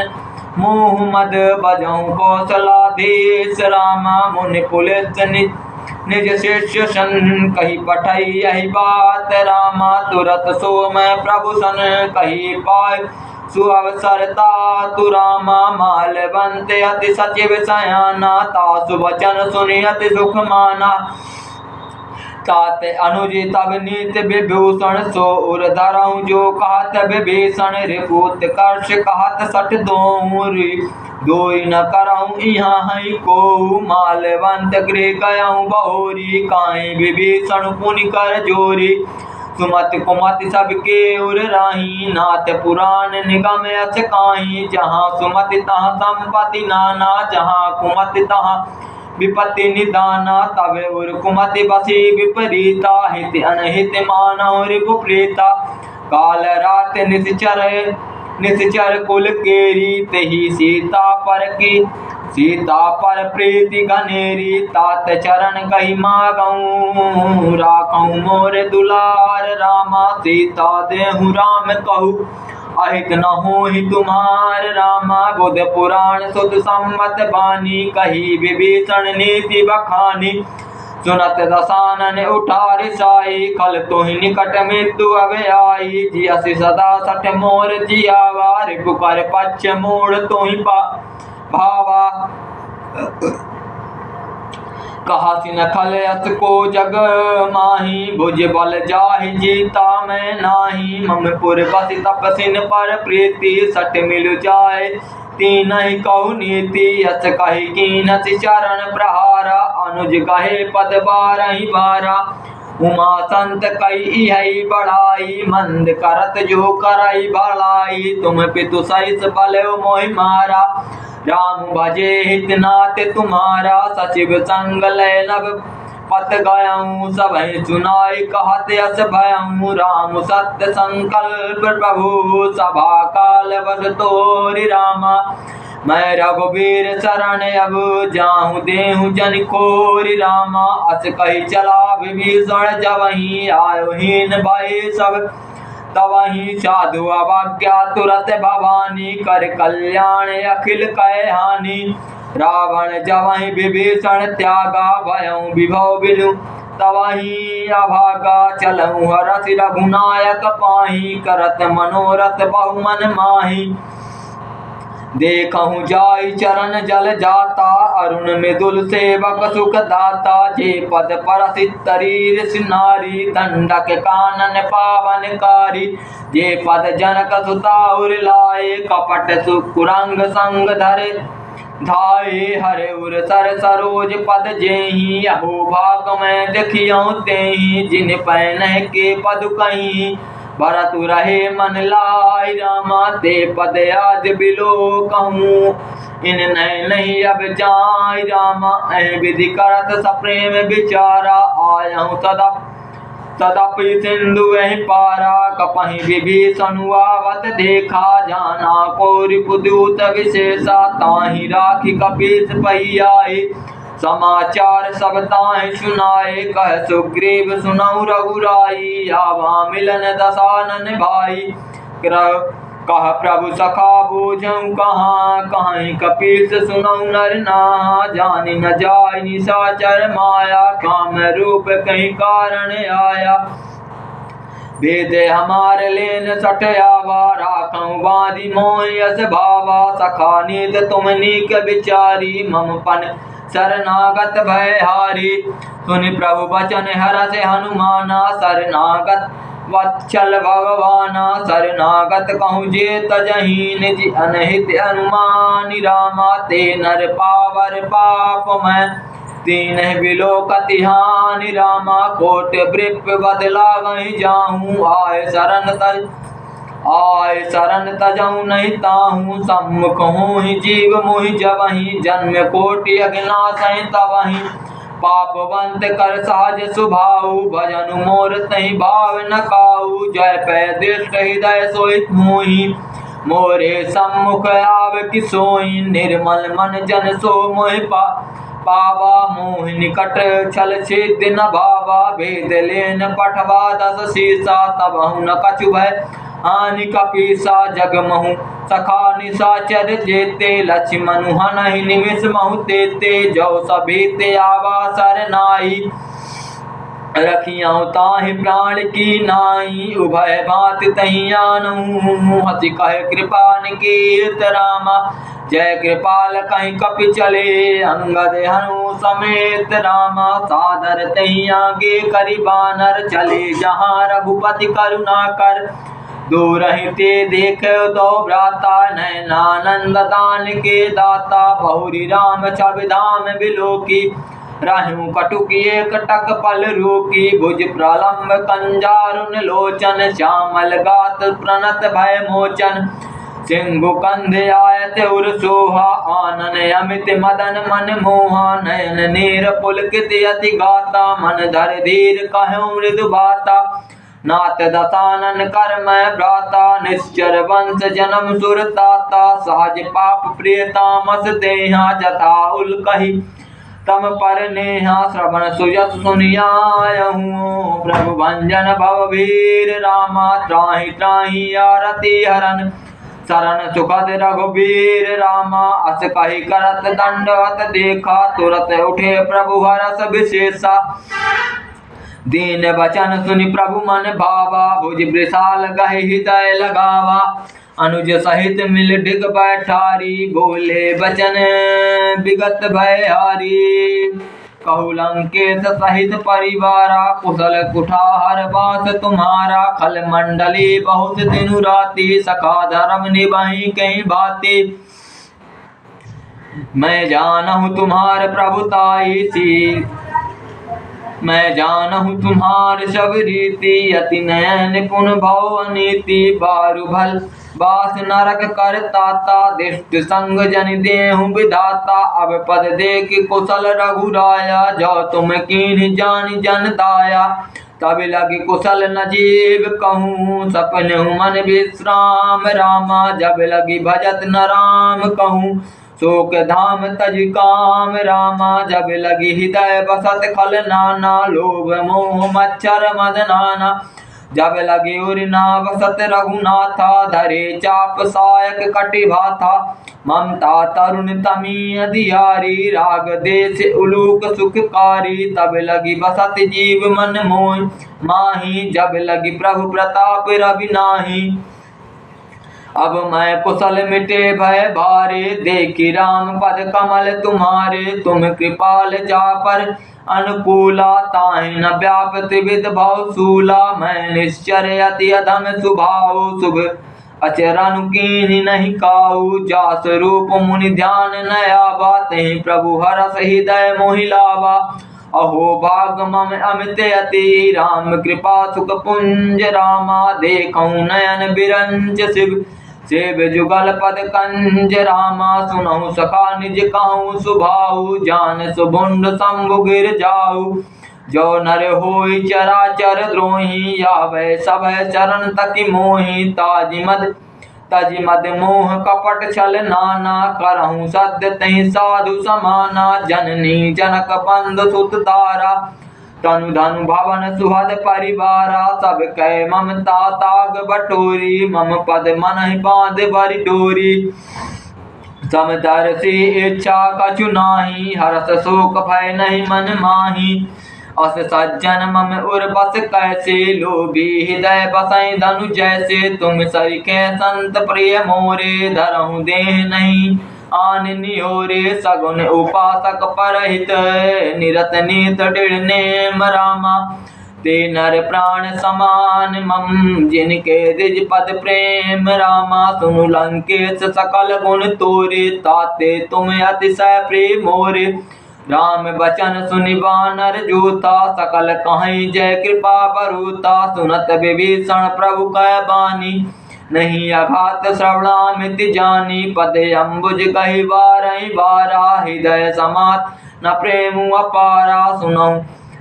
मोह मद बजऊँ कौशलाधीश रामा मुनि पुलिस निज शिष्य सन कही पठई यही बात रामा तुरत सो मैं प्रभु सन कही पाय सुअवसरता तु रामा मालवंत अति सचिव सयाना तासु वचन सुनि अति सुख माना तात अनुज तब नीत विभूषण सो उर धरऊँ जो कहत विभीषण रिपुत कर्ष कहत सठ दोरी दोई न करऊँ यहाँ है को मालवंत गृह गयऊँ बहोरी काई विभीषण पुनि कर जोरी सुमत कुमति सबके उर राही नाथ पुराण निगम अच काहीं जहाँ सुमति तहाँ संपत्ति नाना जहाँ कुमति तहाँ विपत्ति निदाना तब उर कुमति बसी विपरीता हित अनहित मानव रिपुप्रीता काल रात निश्चर कुल केरी तही सीता पर प्रीति घनेरी तात चरण कही मागऊँ राखऊँ मोर दुलार रामा सीता देहु राम कहू अहित न होहि तुम्हार रामा बुध पुराण सुध सम्मत बानी कही विभीषण नीति बखानी सुनत दसानन उठारि साई खल तुहि निकट मृत्यु अब आई जियसि सदा सठ मोर जियावा रिपु कर पक्ष मोड़ तुहि भावा कहासी न खल अस को जग माही भुज बल जाहि जीता मैं नाही ममपुर बसि तपसिन पर प्रीति सट मिल जाए तीन ही कहु नीति यस कही कीनस चरण प्रहारा अनुज कहे पद बारहि बारा उमा संत कई है बढ़ाई मंद करत जो करई भलाई तुम पितु सहित बल मोहि मारा राम भजे हित नाथ तुम्हारा सचिव संग लय नभ पत गयऊँ सब सुनाई कहत यस भयऊँ राम सत्य संकल्प प्रभु सभा काल बस तोरि रामा मैं रघुबीर शरण अब जाऊं देहूं जन कोरि रामा। अस कही चला विभीषण जबहि आयो हीन भय सब। तबहि साधु अवज्ञा तुरत भवानी कर कल्याण अखिल कह हानि। रावण जबहि विभीषण त्यागा भयं विभव बिनु। तबहि अभागा चलऊं हरष रघुनायक पाहि। करत मनोरथ बहुमन माहि। देखहु जाई चरण जल जाता अरुण मृदुल सेवक सुख दाता। जे पद परसित शरीर सिनारी दंडक कानन पावन कारी। जे पद जनक सुता उर लाए कपट सुकुरंग संग धरे धाये। हरे उर सर सरोज पद जेहि अहो भाग में देखियो तेहि। जिन पैन के पद कहीं भरत रहे मन लाई रामा। ते पद आज बिलो कहूँ इन नहीं अब जाय रामा। विधि करत सप्रेम विचारा आयहु तदपि सिंधु वही पारा। कपहि विभीषण आवत देखा जाना को रिपुदूत विशेषा। ताहि राखी कपीस पहियाए समाचार सब ताहि सुनाए। कह सुग्रीव सुनऊ रघुराई आवा मिलन दसानन भाई। कह प्रभु सखा बूझऊं कहाँ कहीं कपीस सुनऊ नर नाहा। जानि न जाय निशाचर माया काम रूप कहीं कारण आया। भेद हमार लेन सठ आवा राखऊं बांधी मोह यस भावा। सखा नीत तुम नीक विचारी मम पन शरणागत भय हारी। सुनि प्रभु बचन हरष हनुमाना शरणागत वत्सल भगवाना। शरणागत कहूँ जे तजहि निज अनहित हनुमान रामा। ते नर पावर पाप मैं तीन बिलोकति हानि रामा। कोट वृप बदला गहि जाऊँ आय शरण तजऊ नहीं ताहू। सम्मुख होहि जीव मोहि जबहि जन्म कोटि अज्ञासहि तबहि। पापवंत कर सहज सुभाऊ भजन मोर तहि भाव न काऊ। जय पै दृष्ट हृदय सोई मोहि मोरे सम्मुख आव किसोई। निर्मल मन जन सो मोहि पावा मोहि निकट छल छिद्र न भावा। भेद लेन पठवा दस शीसा तबहु न कछु भय हानि कपीसा। जगमहु सखा निशाचर जेते लक्ष्मण हनहि निमिष महु तेते। जो सभीते आवा सरनाई रखियाँ ताहि प्राण की नाई। उभय भांति तहि आनहु हसि कहे कृपा निकेत रामा। जय कृपाल कहीं कपि चले अंगद हनु समेत रामा। सादर तहि आगे करि बानर चले जहाँ रघुपति करुणा कर। दूर ही ते देख दो भ्राता नयनानंद दान के दाता। बहुरी राम छवि धाम बिलोकी राहु कटुक एक टक पल रोकी। भुज प्रलम्ब कंजारुन लोचन श्यामल गात प्रणत भय मोचन। सिंधु कंध आयत उर सोहा आनन अमित मदन मन मोहा। नयन नीर पुलकित अति गाता मन धर धीर कहूँ मृदु बाता। नाथ दसानन कर मैं भ्राता निश्चर वंश जन्म सुरताता। सहज पाप प्रिय तामस देहा जथा उल कही तम पर नेहा। श्रवण सुयस सुनियायहूँ प्रभु भंजन भववीर रामा। त्राहि त्राहि आरती हरन शरण सुखद रघुबीर रामा। अस कही करत दंडवत देखा तुरत उठे प्रभु हरष विशेषा। दीन वचन सुनि प्रभु मन भावा भुज वृषाल गहि हृदय लगावा। अनुज सहित मिल डिग बैठारी बोले बचन विगत भय हारी। कहु लंकेश सहित परिवारा कुशल कुठार वास तुम्हारा। खल मंडली बहुत दिनु राति सखा धर्म निभाई कहीं बाती। मैं जानहु तुम्हार प्रभुताई सी मैं जानहु तुम्हार सब रीति। अति नयन पुन भव अनीति बारु भल बास नरक कर ताता। दिष्ट संग जन देहु विधाता अब पद देख कुशल रघुराया। जो तुम कीन्ह जानि जन दाया तब लगी कुशल नजीब कहूँ सपने मन विश्राम रामा। जब लगी भजत न राम कहूँ शोक धाम तज काम रामा। जब लगी हृदय बसत खल नाना लोभ मोह मच्छर मद नाना। जब लगी उरिना बसत रघुनाथा धरे चाप सायक कटि भाथा। ममता तरुण तमी अधियारी राग देश उलूक सुखकारी। तब लगी बसत जीव मन मोहि माही जब लगी प्रभु प्रताप रवि नाही। अब मैं कुशल मिटे भय भारे देखी राम पद कमल तुम्हारे। तुम कृपाल जा पर अनुकूला ताहि न व्यापत विद भव सूला। मैं निश्चर अति अधम सुभाव शुभ अचरनु कीन्हि नहीं काऊ। जास रूप मुनि ध्यान न आवा तेहि प्रभु हरस हृदय मोहि लावा। अहो भाग मम अमित अति राम कृपा सुख पुंज रामा। देखऊँ नयन बिरंज शिव सेव जुगल पद कंज रामा। सुनहु सखा निज कहूँ सुभाऊ जान सुभुंड शंभु गिर जाऊ। जो नर होई चराचर द्रोही यावै सब चरण तकि मोहि। तजि मद मोह कपट छल नाना करहूँ सद्य तहि साधु समाना। जननी जनक बंधु सुत तारा तनु धनु भवन सुहद परिवारा। सब कै ममता ताग बटोरी मम पद मनहि बांध बरि डोरी। समदर्शी इच्छा कछु नाही हरस शोक भय नहीं मन माही। अस सज्जन मम उर बस कैसे लोभी हृदय बसई धनु जैसे। तुम सरिखे संत प्रिय मोरे धरहु देह नहीं आन नियोरे। सगुन उपासक परहित निरत नीत दृढ़ नेम रामा। ते नर प्राण समान मम जिनके द्विज पद प्रेम रामा। सुनु लंकेश सकल गुण तोरे ताते तुम अतिशय प्रिय मोरे। राम बचन सुनि वानर जोता सकल कहीं जय कृपा बरूता। सुनत विभीषण प्रभु कै बानी नहीं अघात श्रवणामिति जानी। पदे अम्बुज कहि बारहि बारा हृदय समात न प्रेमु अपारा। सुनऊ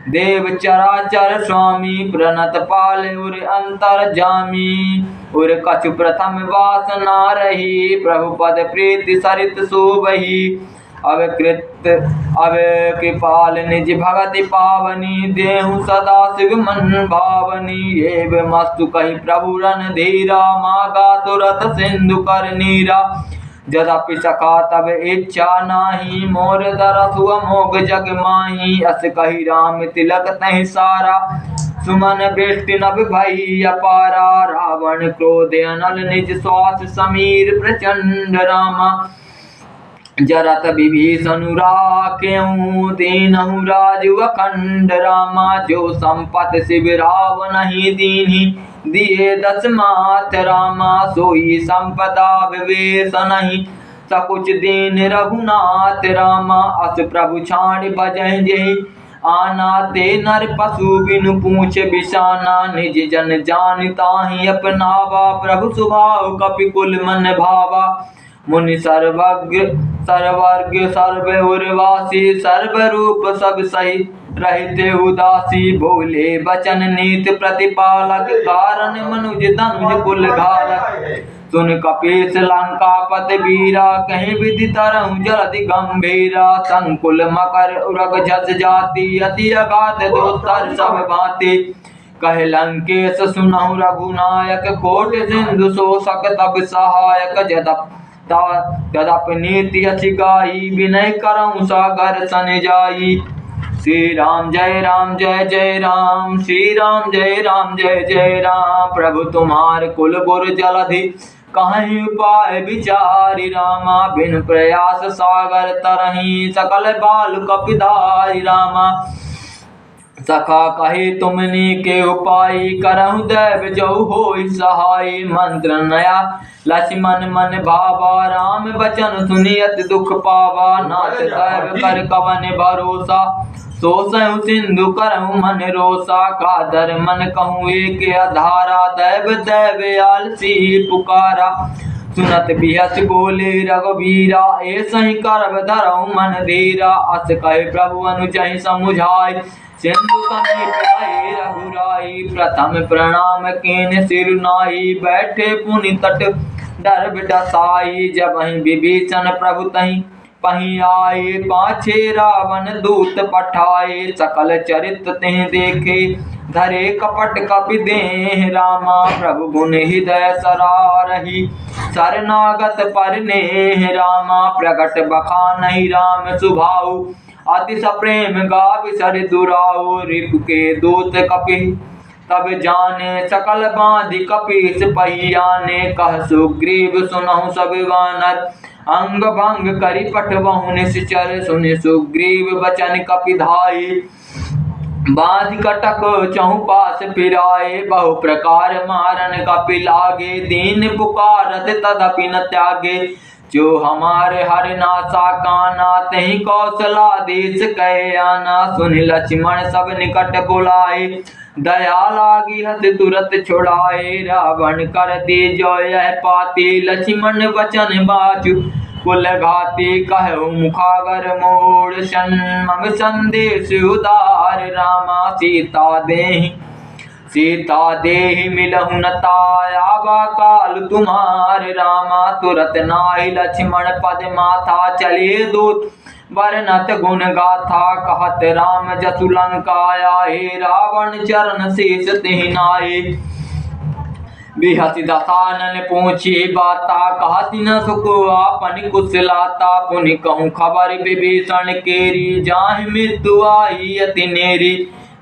देव चराचर स्वामी प्रणत पाल उर अंतर जामी। उर कछु प्रथम वासना रही प्रभु पद प्रीति सरित शोभहि। अब कृपाल निज भगति पावनी देहु सदा शिव मन भावनी। एव मस्तु कहि प्रभु रणधीरा मागा तुरत सिंधु कर नीरा। यद्यपि सखा तब इच्छा नाही मोर दरसु अमोघ जग माही। अस कहि राम तिलक तहि सारा सुमन वृष्टि नभ भई अपारा। रावण क्रोध अनल निज श्वास समीर प्रचंड रामा। जरत विभीषण राखेऊ दीनहु राजु अखंड रामा। जो संपत शिव रावण नहीं दीन्ही दिए दस माथ रामा। सोई संपदा विवेश नहीं सकुच दीन रघुनाथ रामा। अस प्रभु छाड़ बजहि जेहि आना ते नर पशु बिनु पूछ बिसाना। निज जन जान ताहि अपनावा प्रभु स्वभाव कपि कुल मन भावा। मुनि सर्वज्ञ सर्वर्ग सर्व उर्वासी सर्वरूप सब सही रहते उदासी। बोले बचन नीत प्रतिपालक कारण मनुज तनुज कुल घालक। सुन कपीस लंकापति वीरा कहीं विधि तरहु जलधि गंभीरा। संकुल मकर उरग झस जाति अति अगाध दोस्तर सब भांति। कह लंकेश सुनहु रघुनायक कोट सिंधु शोषक तब सहायक। यद्यपि नीति अच्छी गाई विनय करऊँ सागर सन जाई। श्री राम जय जय राम श्री राम जय जय राम। प्रभु तुम्हार कुल गुर जलधि कहीं उपाय विचारी रामा। बिन प्रयास सागर तरही सकल बाल कपिधारी रामा। सखा कही तुमनी के उपाय करहु दैव जो होई सहाय। मंत्र नया लक्ष्मण मन भावा राम बचन सुनियत दुख पावा। नाथ दैव कर कवन भरोसा सो सहु सिंधु करहु मन रोसा। कादर मन कहूँ एक अधारा दैव दैव आलसी पुकारा। सुनत बिहस बोले रघुबीरा ए सही करब धरहु मन धीरा। अस कहे प्रभु अनुजहि समुझाय सिंधु समीप गए रघुराई, प्रथम प्रणाम कीन सिर नाई, बैठे पुनि तट डर बिडसाई, जब विभीषण प्रभु तहीं पहीं आए, पाछे रावण दूत पठाए, सकल चरित तिह देखे, धरे कपट कपि देह रामा, प्रभु गुण हृदय सरारही, शरणागत पर नेह रामा, प्रगट बखानहि राम सुभाऊ, अति सप्रेम गावि सर दुराऊ, रिपु के दूत कपि तब जाने, सकल बांधि कपीस पहियाने, कह सुग्रीव सुनहु सब वानर, अंग भंग करि पठबहु निश्चर, सुनि सुग्रीव बचन कपि धाई, बांधि कटक चहु पास फिराए, बहु प्रकार मारन कपि लागे, दीन पुकारत तदपि न त्यागे, जो हमारे हर नासा काना, तहि कौशला देश कहे आना, सुनि लक्ष्मण सब निकट बुलाए, दया लागी हत तुरत छुड़ाए, रावण कर दी जो यह पाती, लक्ष्मण वचन बाजु कुल घाती, कहु मुखागर मोड़ मग संदेश उदार, रामा सीता देहि मिलहु न ताया, काल तुम्हार रामा, तुरत नाहि लक्ष्मण पद माथा, चले दूत वर्णत गुण गाथा, कहत राम जसु लंकाया, हे रावण चरण शेष तिहि नाहि, बिहसि दसानन पूछी बाता, कहति न सुख आपन कुशलाता, पुनि कहूँ खबर विभीषण केरी, जाहि मृत्यु आई अति नेरी,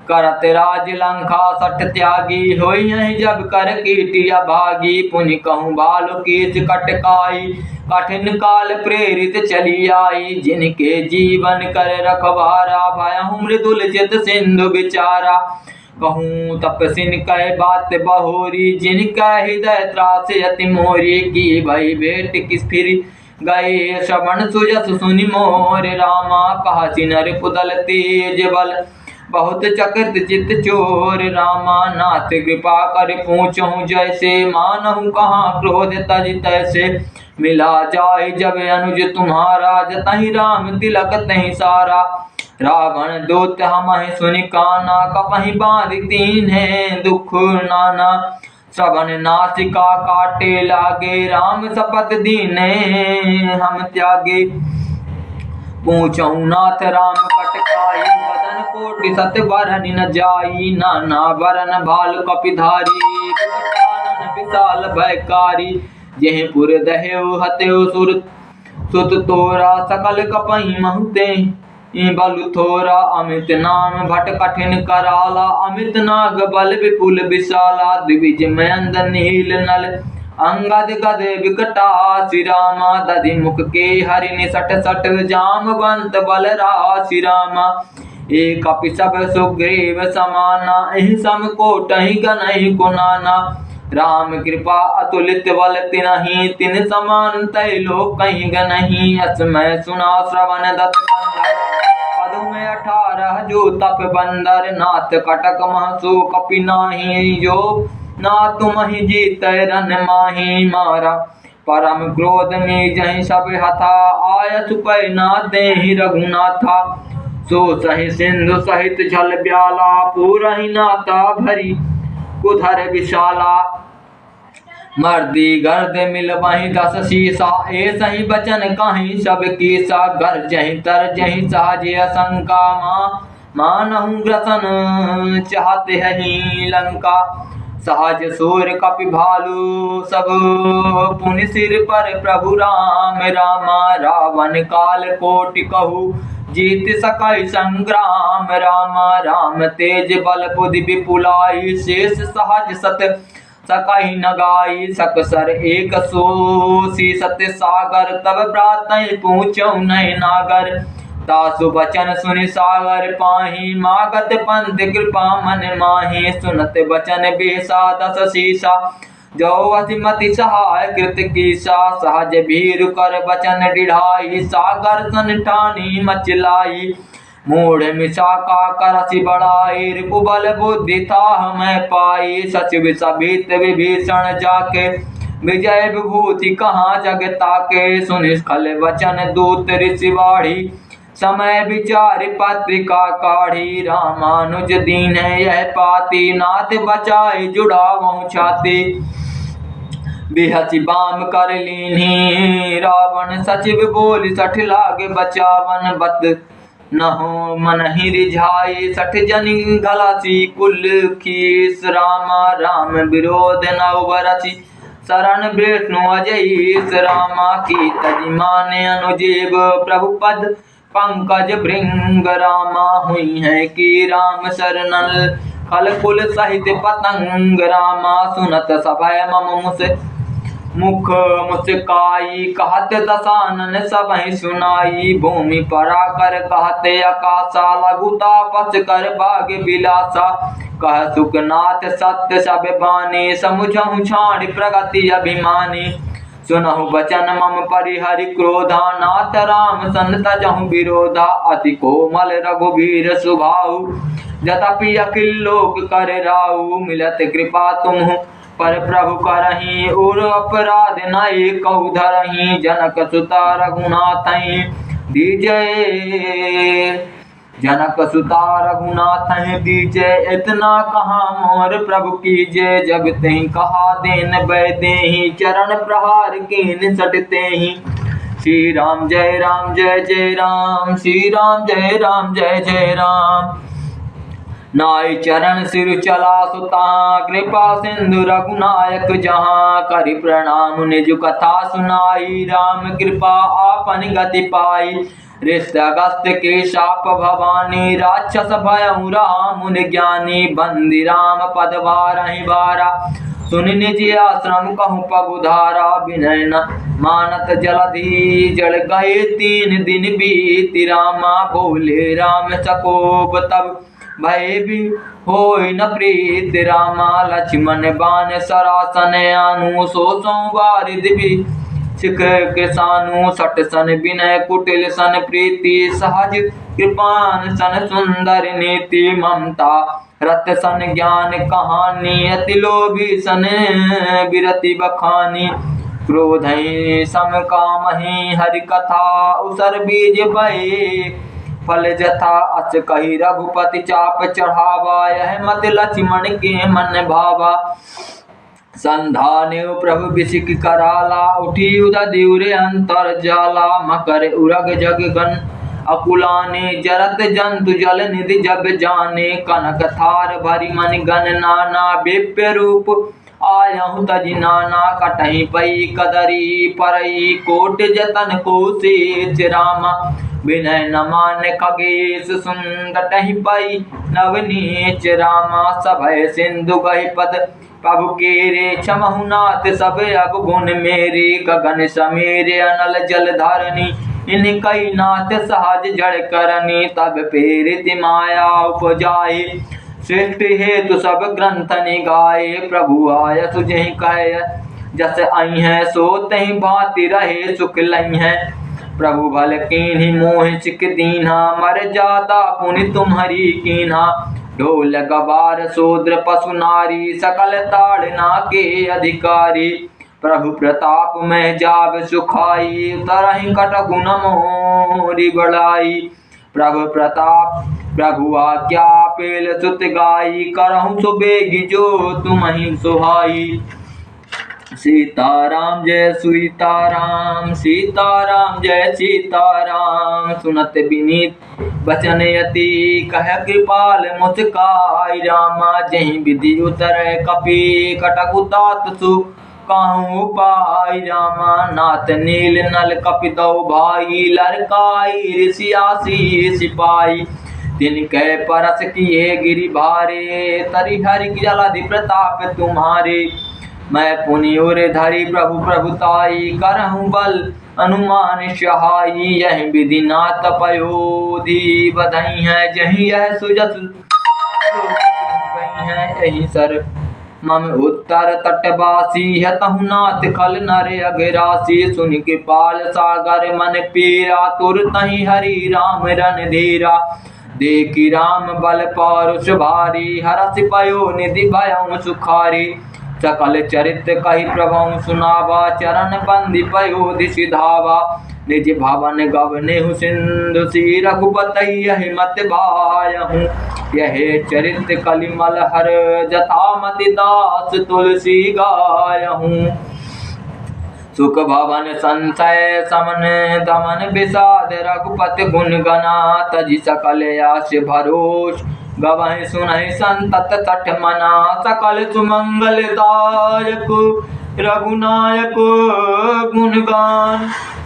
करत राज लंका सठ त्यागी, होई जब कर कीटिया भागी, पुनि कहूँ बालु कीच कटकाई, कठिन काल प्रेरित चली आई, जिनके जीवन कर रखवारा, भयहु मृदुल चित सिंधु विचारा, कहूँ तपसिन कह बात बहोरी, जिनका हृदय त्रास अति मोरी, की भई भेंट किस फिर गए, श्रवण सुजस सुनि मोर रामा, कहा नर पुदल तेज बल, बहुत चकित चित चोर रामा, नाथ कृपा कर पूछूं जैसे, मानहु कहाँ क्रोध तज तैसे, मिला जाय जब अनुज तुम्हारा, जतहि राम तिलक तहि सारा, रावण दूत हमहि सुनि काना, कपहि बांध तीन्हे दुख नाना, श्रवण नासिका काटे लागे, राम शपथ दीने हम त्यागे, पूछऊं नाथ राम कटकाई, बदन कोटि सत बरन न जाई, नाना बरन भाल कपिधारी, विकटानन विशाल भयकारी, जेहि पुर दहेउ हतेउ सुत तोरा, सकल कपहि महुते बल थोरा, अमित नाम भट कठिन कराला, अमित नाग बल विपुल विशाला, द्विज मयंद नील नल, अंगद गद विकटासि रामा, दधि मुख के हरिनि सठ सठ, जामवंत बल राशि रामा, एक कपि सब सुग्रीव समाना, एहि सम कोटहि गनहि कुनाना, राम कृपा अतुलित बल तिनहि, तिन समान तैलोक कहीं गनहि, असमय सुना श्रवण दत्त पदु में 18 जो तप बंदर, नाथ कटक महसो कपि नाही, जो ना तुमहि जीत रन माही, मारा परम क्रोध में जहि सब हथा, आयस पै ना देहि रघुनाथा, सो सहि सिंधु सहित झल ब्याला, पूरहि नाता भरी कुधर विशाला, मर्दी गर्द मिल वही 10 शीसा, ए सही बचन कहीं सब कीसा, घर जहीं तर जहीं सहज असंका, मानहु ग्रसन चाहते हैं लंका, सहज सूर कपि भालू सब, पुनि सिर पर प्रभु राम रामा, रावण काल कोटि कहू, जीत सकई संग्राम रामा, राम तेज बल बुद्धि विपुलाई, शेष सहज सत सकहि नगाई, सकसर एक सोसी सत्य सागर, तब प्रातः पूछौ नहीं नागर, तासु बचन सुनि सागर पाही, मागत पंथ कृपा मन माही, सुनत बचन बेसा 10 शीसा, जो अतिमति सहाय कृत कीसा, सहज भीरु कर बचन डिढ़ाई, सागर सन ठानी मचलाई, मूढ़ मिशा का करसि बड़ाई, रिपुबल बुद्धि था मैं पाई, सचिव सभित विभीषण जाके, विजय विभूति कहाँ जगता के, सुनि खल वचन दूत ऋषि बाढ़ी, समय विचार पत्रिका काढ़ी रामानुज दीन यह पाती नाथ बचाए जुड़ावहु छाती बिहसी बाम कर लीन्ही रावण सचिव बोल सठ लागे बचावन बत न हो मन ही रिझाई सठ जनि गलासी कुल खीस रामा राम विरोध नव बरसी शरण विष्णु अजईस रामा की तजिमाने अनुजीव प्रभु पद पंकज भृंग रामा हुई है कि राम शरणल खल कुल सहित पतंग रामा सुनत सभय मम मुख मुस्काई कहत दसानन सबहि सुनाई भूमि परा कर कहते आकाशा लघु तापस कर भाग बिलासा कह सुखनाथ सत्य सब बानी समुझहु छाड़ प्रगति अभिमानी सुनहु बचन मम परिहरि क्रोधा नाथ राम सन तजहु विरोधा अति कोमल रघुवीर सुभाऊ जतपि अखिल लोक कर राऊ मिलत कृपा तुम पर प्रभु करही और अपराध नए कहु धरही जनक सुता रघुनाथहि दीजय जनक सुता रघुनाथहि दीजय इतना कहा मोर प्रभु कीजय जब तेहि कहा देन बैदेहि चरण प्रहार कीन सटते ही श्री राम जय जय राम श्री राम जय जय राम नाय चरण सिर चला सुता कृपा सिंधु रघुनायक जहाँ करि प्रणाम निज कथा सुनाई राम कृपा आपन गति पाई ऋष अगस्त के शाप भवानी राक्षस भयउ राम ज्ञानी बंदी राम पद बारहि बारा सुन निज आश्रम कहूँ पगुधारा विनय न मानत जलधि जल गए 3 दिन बीति रामा बोले राम सकोप तब भय भी होय न प्रीत रामा लक्ष्मण बान सरासन आनु सो वारिद भी सिख कृसानु सट सन विनय कुटिल सन प्रीति सहज कृपान सन सुंदर नीति ममता रत सन ज्ञान कहानी अति लोभी सन विरति बखानी क्रोध सम कामहि हरि कथा उसर बीज भय फल जथा अस कही रघुपति चाप चढ़ावा यह मत लक्ष्मण के मन भावा संधाने प्रभु बिसिक कराला उठी उदय अंतर जाला मकर उरग जग गन अकुलाने जरत जंतु जल निधि जब जाने कनक थार भरी मन गण नाना बेप्य रूप आयहु तजि नाना कटहि पई कदरी परई कोट जतन को से रामा विनय न मान खगेश सुंदटहि पई नवनीच रामा सभय सिंधु गहि पद प्रभु केरे क्षमहु नाथ सब अब गुण मेरे गगन समेरे अनल जल धारनी इन कई नाथ सहज जड़ करनी तब प्रेरित माया उपजाए सृष्टि हेतु सब ग्रंथ निगाए प्रभु आय सुजहि कह जस आई है सो तहि भांति रहे सुख लई है प्रभु भल कीन्हि मोहि चिक दीन्हा मर जाता पुनि तुम्हारी कीन्हा ढोल गवार शूद्र पशु नारी सकल ताड़ना के अधिकारी प्रभु प्रताप में जाब सुखाई तरहि कटगुन मोरी बड़ाई प्रभु प्रताप प्रभु आज्ञा पेल सुत गाई करहु सुबेगी जो तुम्हि सुहाई सीताराम जय सीताराम सीताराम जय सीताराम सुनत विनीत बचन यति कह कृपाल मुस्काई रामा जहि विधि उतर कपि कटकुतात सु कहूँ पाई रामा नाथ नील नल कपितौ भाई लड़काई ऋषियासी सिपाही तिनके परस किए गिरि भारे तरि हरि जलधि प्रताप तुम्हारे मैं पुनि उर धरि प्रभु प्रभुताई करहूँ बल अनुमान सहाई यह विधि नाथ पयोधि बधई है जही यह सुजस है यही सर मम उत्तर तटवासी है तहु नाथ खल नर अगरासी सुन कृपाल सागर मन पीरा तुर तहि हरि राम रन धीरा देखी राम बल पौरुष भारी हरसि पयो निधि भयउ सुखारी सकल चरित कही प्रभु सुनावा चरण बंदी पयो दिशि धावा निज भवन गवने सिंधु सी रघुपति यही मत भायहूँ। यह चरित कलिमल हर जथामति दास तुलसी गायहूँ। सुख भवन संशय समन दमन विषाद रघुपति गुण गना तजि सकल आस भरोष गवहि सुनहि संतत सठ मना सकल सुमंगल दायक रघुनायक गुणगान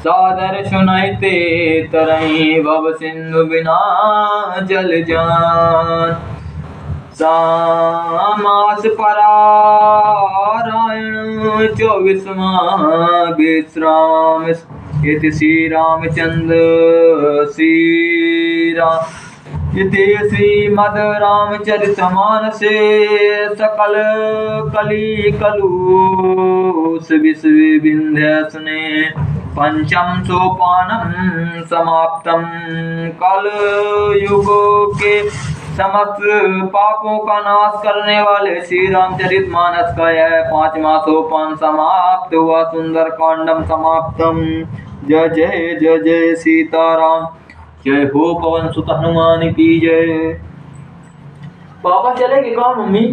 सादर सुनहि ते तरहि भव सिंधु बिना जल जान। सामास परायण 24वां विश्राम इति श्री रामचंद्र इति श्रीमद् रामचरितमानसे सकल कली कलुष विश्व विंध्यसने पंचम सोपानम समाप्तम। कल युग के समस्त पापों का नाश करने वाले श्री रामचरितमानस का यह 5वां सोपान समाप्त हुआ। सुंदर कांडम समाप्तम। जय जय जय जय सीताराम। जय हो पवन सुत हनुमान की जय। पापा चलेंगे कहाँ मम्मी?